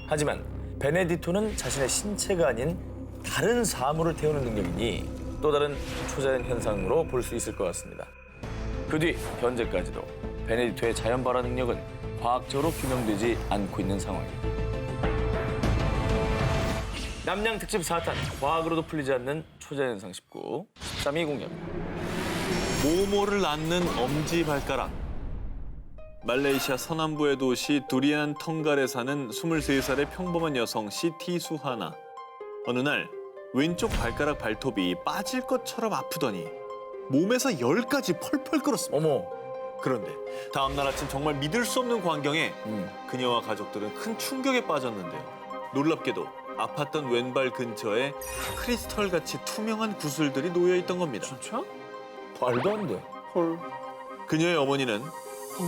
하지만 베네디토는 자신의 신체가 아닌 다른 사물을 태우는 능력이니 또 다른 초자연 현상으로 볼 수 있을 것 같습니다. 그 뒤 현재까지도 베네디토의 자연 발화 능력은 과학적으로 규명되지 않고 있는 상황입니다. 남양 특집 4탄 과학으로도 풀리지 않는 초자연상 19 13위 공개합니다. 모모를 낳는 엄지발가락. 말레이시아 서남부의 도시 두리안 텅갈에 사는 23살의 평범한 여성 시티 수하나. 어느 날 왼쪽 발가락 발톱이 빠질 것처럼 아프더니 몸에서 열까지 펄펄 끓었습니다. 어머. 그런데 다음 날 아침 정말 믿을 수 없는 광경에 그녀와 가족들은 큰 충격에 빠졌는데요. 놀랍게도 아팠던 왼발 근처에 크리스털같이 투명한 구슬들이 놓여 있던 겁니다. 진짜? 말도 안 돼. 헐. 그녀의 어머니는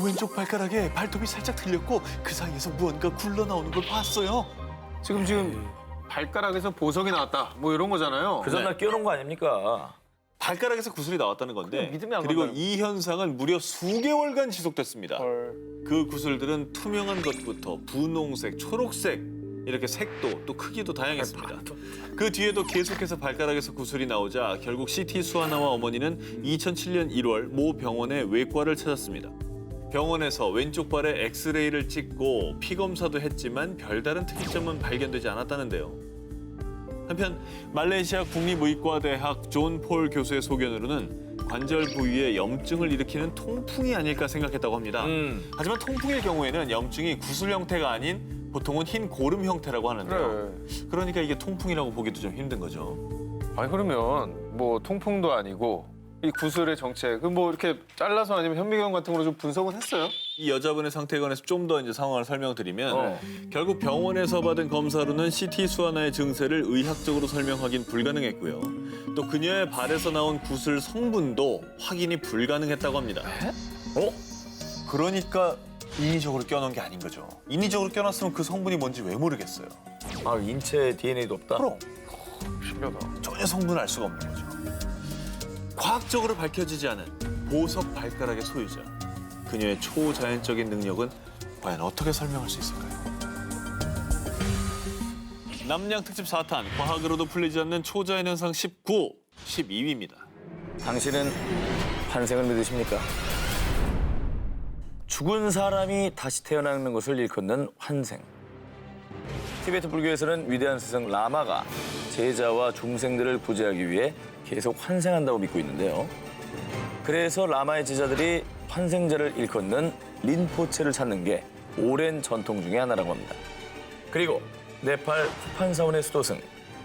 왼쪽 발가락에 발톱이 살짝 들렸고 그 사이에서 무언가 굴러나오는 걸 봤어요. 지금 발가락에서 보석이 나왔다. 뭐 이런 거잖아요. 그 전날 끼워놓은 거 아닙니까? 발가락에서 구슬이 나왔다는 건데 믿음이 안 그리고 간다는 이 현상은 무려 수개월간 지속됐습니다. 그 구슬들은 투명한 것부터 분홍색, 초록색 이렇게 색도 또 크기도 다양했습니다. 그 뒤에도 계속해서 발가락에서 구슬이 나오자 결국 시티 수하나와 어머니는 2007년 1월 모 병원의 외과를 찾았습니다. 병원에서 왼쪽 발에 엑스레이를 찍고 피 검사도 했지만 별다른 특이점은 발견되지 않았다는데요. 한편 말레이시아 국립의과대학 존 폴 교수의 소견으로는 관절 부위에 염증을 일으키는 통풍이 아닐까 생각했다고 합니다. 하지만 통풍일 경우에는 염증이 구슬 형태가 아닌 보통은 흰 고름 형태라고 하는데요. 그러니까 이게 통풍이라고 보기도 좀 힘든 거죠. 아니 그러면 뭐 통풍도 아니고 이 구슬의 정체 그 뭐 이렇게 잘라서 아니면 현미경 같은 걸로 좀 분석은 했어요? 이 여자분의 상태에 관해서 좀 더 이제 상황을 설명드리면 결국 병원에서 받은 검사로는 시티 수하나의 증세를 의학적으로 설명하긴 불가능했고요. 또 그녀의 발에서 나온 구슬 성분도 확인이 불가능했다고 합니다. 그러니까 인위적으로 껴놓은 게 아닌 거죠. 인위적으로 껴놨으면 그 성분이 뭔지 왜 모르겠어요. 아, 인체 DNA도 없다? 그럼. 신기하다. 전혀 성분을 알 수가 없는 거죠. 과학적으로 밝혀지지 않은 보석 발가락의 소유자. 그녀의 초자연적인 능력은 과연 어떻게 설명할 수 있을까요? 남양 특집 4탄 과학으로도 풀리지 않는 초자연 현상 19, 12위입니다. 당신은 환생을 믿으십니까? 죽은 사람이 다시 태어나는 것을 일컫는 환생. 티베트 불교에서는 위대한 스승 라마가 제자와 중생들을 구제하기 위해 계속 환생한다고 믿고 있는데요. 그래서 라마의 제자들이 환생자를 일컫는 린포체를 찾는 게 오랜 전통 중에 하나라고 합니다. 그리고 네팔 후판사원의 수도승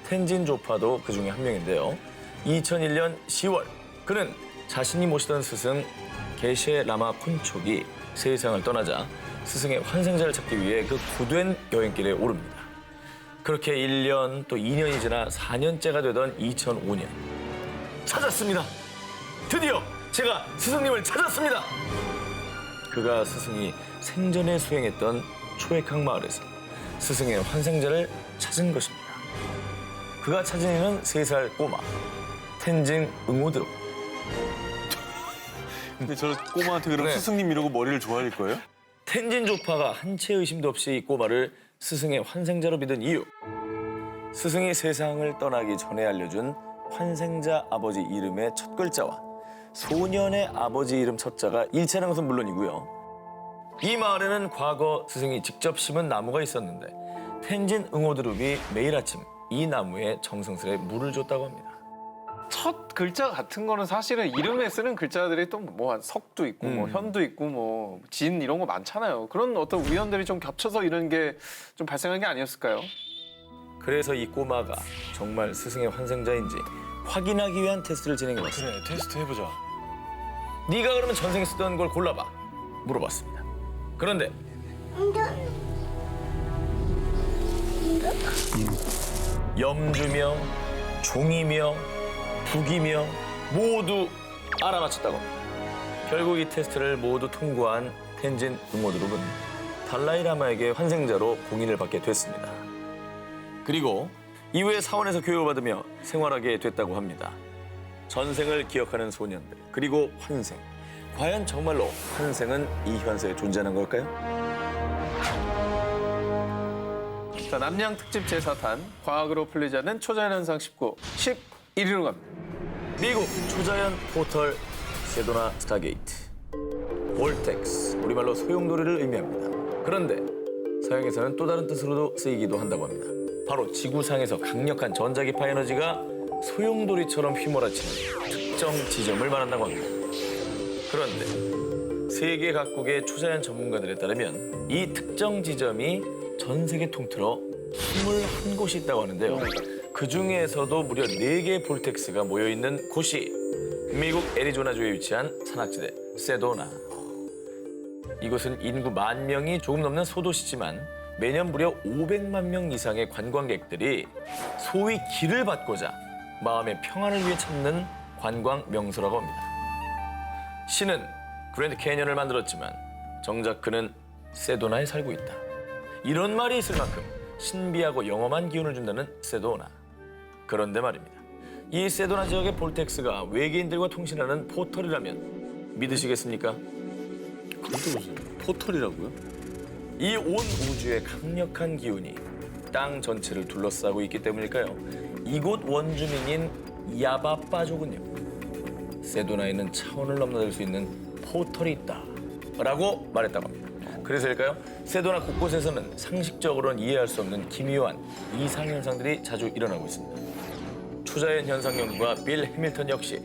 텐진 조파도 그 중에 한 명인데요. 2001년 10월 그는 자신이 모시던 스승 게셰 라마 콘촉이 세상을 떠나자 스승의 환생자를 찾기 위해 그 고된 여행길에 오릅니다. 그렇게 1년 또 2년이 지나 4년째가 되던 2005년 찾았습니다. 드디어 제가 스승님을 찾았습니다. 그가 스승이 생전에 수행했던 초액항 마을에서 스승의 환생자를 찾은 것입니다. 그가 찾은 이는 3살 꼬마 텐진 응오드로. 근데 저 꼬마한테 그럼 스승님 이러고 머리를 조아릴 거예요? 텐진 조파가 한 채 의심도 없이 이 꼬마를 스승의 환생자로 믿은 이유. 스승이 세상을 떠나기 전에 알려준 환생자 아버지 이름의 첫 글자와 소년의 아버지 이름 첫 자가 일치하는 것은 물론이고요. 이 마을에는 과거 스승이 직접 심은 나무가 있었는데 텐진 응오드룹이 매일 아침 이 나무에 정성스레 물을 줬다고 합니다. 첫 글자 같은 거는 사실은 이름에 쓰는 글자들이 또 뭐 석도 있고 뭐 현도 있고 뭐 진 이런 거 많잖아요. 그런 어떤 우연들이 좀 겹쳐서 이런 게 좀 발생한 게 아니었을까요? 그래서 이 꼬마가 정말 스승의 환생자인지 확인하기 위한 테스트를 진행해봤습니다. 그래, 테스트 해보자. 네가 그러면 전생에 쓰던 걸 골라봐. 물어봤습니다. 그런데 염주며 종이며 북이며 모두 알아맞혔다고 합니다. 결국 이 테스트를 모두 통과한 텐진 응모드룹은 달라이라마에게 환생자로 공인을 받게 됐습니다. 그리고 이후에 사원에서 교육을 받으며 생활하게 됐다고 합니다. 전생을 기억하는 소년들, 그리고 환생. 과연 정말로 환생은 이 현세에 존재하는 걸까요? 자, 남양 특집 제4탄 과학으로 풀리지 않는 초자연 현상 19, 11위로 갑니다. 미국 초자연 포털 세도나 스타게이트. 볼텍스, 우리말로 소용돌이를 의미합니다. 그런데 서양에서는 또 다른 뜻으로도 쓰이기도 한다고 합니다. 바로 지구상에서 강력한 전자기파 에너지가 소용돌이처럼 휘몰아치는 특정 지점을 말한다고 합니다. 그런데 세계 각국의 초자연 전문가들에 따르면 이 특정 지점이 전 세계 통틀어 21곳이 있다고 하는데요. 그 중에서도 무려 4개의 볼텍스가 모여있는 곳이 미국 애리조나주에 위치한 산악지대 세도나. 이곳은 인구 10,000명이 조금 넘는 소도시지만 매년 무려 500만 명 이상의 관광객들이 소위 길을 받고자 마음의 평안을 위해 찾는 관광 명소라고 합니다. 신은 그랜드 캐니언을 만들었지만 정작 그는 세도나에 살고 있다. 이런 말이 있을 만큼 신비하고 영험한 기운을 준다는 세도나. 그런데 말입니다. 이 세도나 지역의 볼텍스가 외계인들과 통신하는 포털이라면 믿으시겠습니까? 그것도 무슨 포털이라고요? 이 온 우주의 강력한 기운이 땅 전체를 둘러싸고 있기 때문일까요? 이곳 원주민인 야바빠족은요, 세도나에는 차원을 넘나들 수 있는 포털이 있다라고 말했다고 합니다. 그래서일까요? 세도나 곳곳에서는 상식적으로는 이해할 수 없는 기묘한 이상현상들이 자주 일어나고 있습니다. 초자연 현상 연구가 빌 해밀턴 역시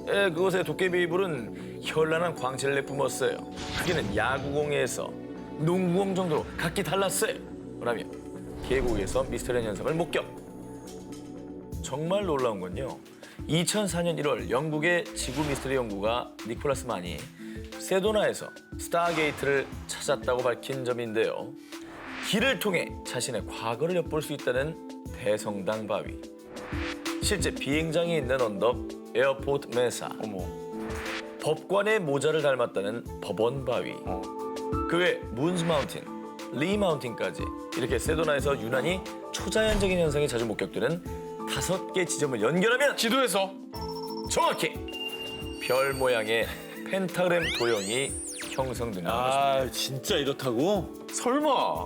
그곳의 도깨비 이불은 현란한 광채를 내뿜었어요. 크기는 야구공에서 농구공 정도로 각기 달랐어요. 라며 계곡에서 미스터리한 현상을 목격. 정말 놀라운 건요, 2004년 1월 영국의 지구 미스터리 연구가 니콜라스 만이 세도나에서 스타게이트를 찾았다고 밝힌 점인데요. 길을 통해 자신의 과거를 엿볼 수 있다는 대성당 바위. 실제 비행장이 있는 언덕 에어포트 메사. 법관의 모자를 닮았다는 법원 바위. 그 외 문스 마운틴, 리 마운틴까지 이렇게 세도나에서 유난히 초자연적인 현상이 자주 목격되는 5개 지점을 연결하면 지도에서 정확히 별 모양의 펜타그램 도형이 형성된다는 것입니다. 진짜 이렇다고? 설마.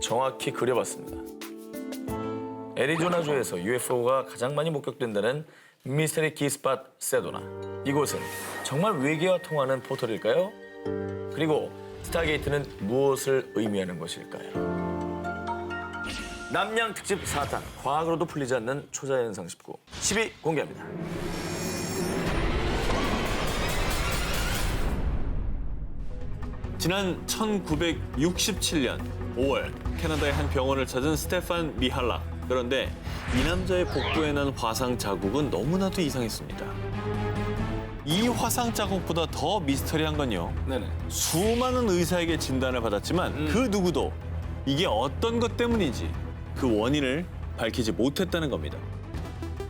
정확히 그려봤습니다. 애리조나주에서 UFO가 가장 많이 목격된다는 미스터리 키스팟 세도나. 이곳은 정말 외계와 통하는 포털일까요? 그리고 스타게이트는 무엇을 의미하는 것일까요? 남양 특집 4탄 과학으로도 풀리지 않는 초자연상 19, 10위 공개합니다. 지난 1967년 5월 캐나다의 한 병원을 찾은 스테판 미할락. 그런데 이 남자의 복부에 난 화상 자국은 너무나도 이상했습니다. 이 화상 자국보다 더 미스터리한 건요. 수많은 의사에게 진단을 받았지만 그 누구도 이게 어떤 것 때문인지 그 원인을 밝히지 못했다는 겁니다.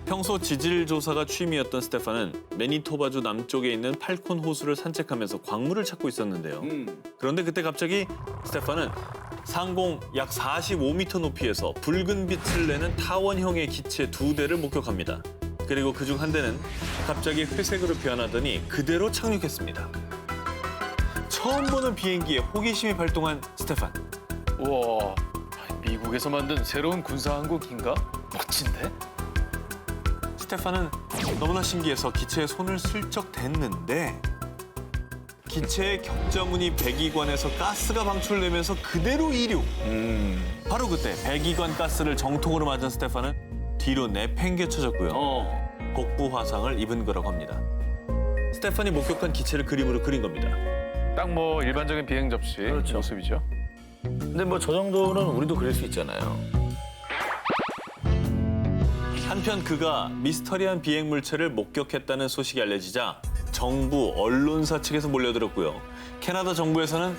평소 지질 조사가 취미였던 스테판은 매니토바주 남쪽에 있는 팔콘 호수를 산책하면서 광물을 찾고 있었는데요. 그런데 그때 갑자기 스테판은 상공 약 45m 높이에서 붉은 빛을 내는 타원형의 기체 2대를 목격합니다. 그리고 그중 한 대는 갑자기 회색으로 변하더니 그대로 착륙했습니다. 처음 보는 비행기에 호기심이 발동한 스테판. 우와, 미국에서 만든 새로운 군사항공기인가? 멋진데? 스테판은 너무나 신기해서 기체에 손을 슬쩍 댔는데 기체의 격자무늬 배기관에서 가스가 방출되면서 그대로 이륙. 바로 그때 배기관 가스를 정통으로 맞은 스테판은 뒤로 내팽개쳐졌고요. 복부 화상을 입은 거라고 합니다. 스테판이 목격한 기체를 그림으로 그린 겁니다. 딱 뭐 일반적인 비행 접시 모습이죠. 근데 뭐 저 정도는 우리도 그릴 수 있잖아요. 한편 그가 미스터리한 비행 물체를 목격했다는 소식이 알려지자 정부, 언론사 측에서 몰려들었고요. 캐나다 정부에서는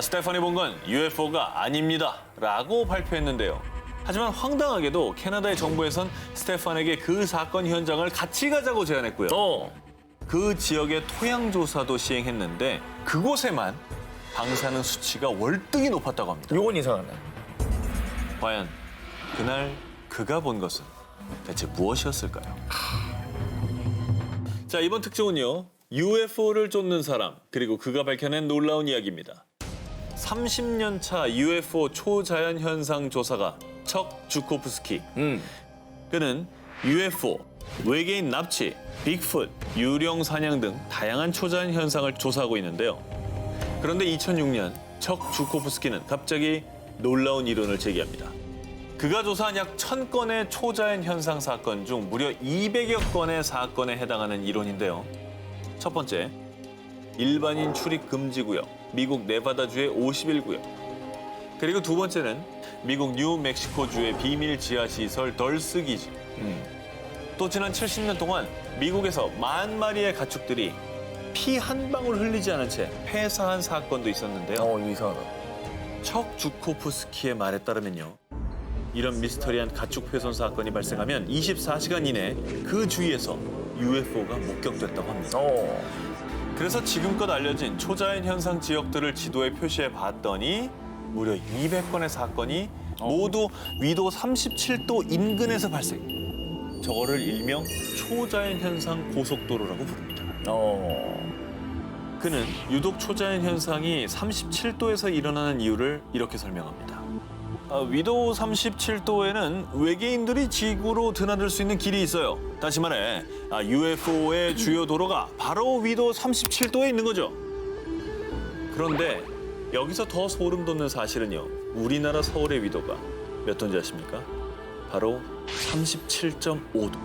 스테파니 본 건 UFO가 아닙니다 라고 발표했는데요. 하지만 황당하게도 캐나다의 정부에선 스테판에게 그 사건 현장을 같이 가자고 제안했고요. 그 지역의 토양 조사도 시행했는데 그곳에만 방사능 수치가 월등히 높았다고 합니다. 요건 이상하네. 과연 그날 그가 본 것은 대체 무엇이었을까요? 자, 이번 특종은요. UFO를 쫓는 사람, 그리고 그가 밝혀낸 놀라운 이야기입니다. 30년 차 UFO 초자연 현상 조사가 척 주코프스키. 그는 UFO, 외계인 납치, 빅풋, 유령 사냥 등 다양한 초자연 현상을 조사하고 있는데요. 그런데 2006년 척 주코프스키는 갑자기 놀라운 이론을 제기합니다. 그가 조사한 약 1000건의 초자연 현상 사건 중 무려 200여 건의 사건에 해당하는 이론인데요. 첫 번째, 일반인 출입 금지 구역, 미국 네바다주의 51구역. 그리고 두 번째는 미국 뉴멕시코주의 비밀 지하시설 덜스 기지. 또 지난 70년 동안 미국에서 10,000마리의 가축들이 피 한 방울 흘리지 않은 채 폐사한 사건도 있었는데요. 이상하다. 척 주코프스키의 말에 따르면요. 이런 미스터리한 가축 훼손 사건이 발생하면 24시간 이내 그 주위에서 UFO가 목격됐다고 합니다. 그래서 지금껏 알려진 초자연 현상 지역들을 지도에 표시해 봤더니 무려 200건의 사건이 모두 위도 37도 인근에서 발생. 저거를 일명 초자연 현상 고속도로라고 부릅니다. 그는 유독 초자연 현상이 37도에서 일어나는 이유를 이렇게 설명합니다. 위도 37도에는 외계인들이 지구로 드나들 수 있는 길이 있어요. 다시 말해 UFO의 주요 도로가 바로 위도 37도에 있는 거죠. 그런데 여기서 더 소름 돋는 사실은요. 우리나라 서울의 위도가 몇 도인지 아십니까? 바로 37.5도.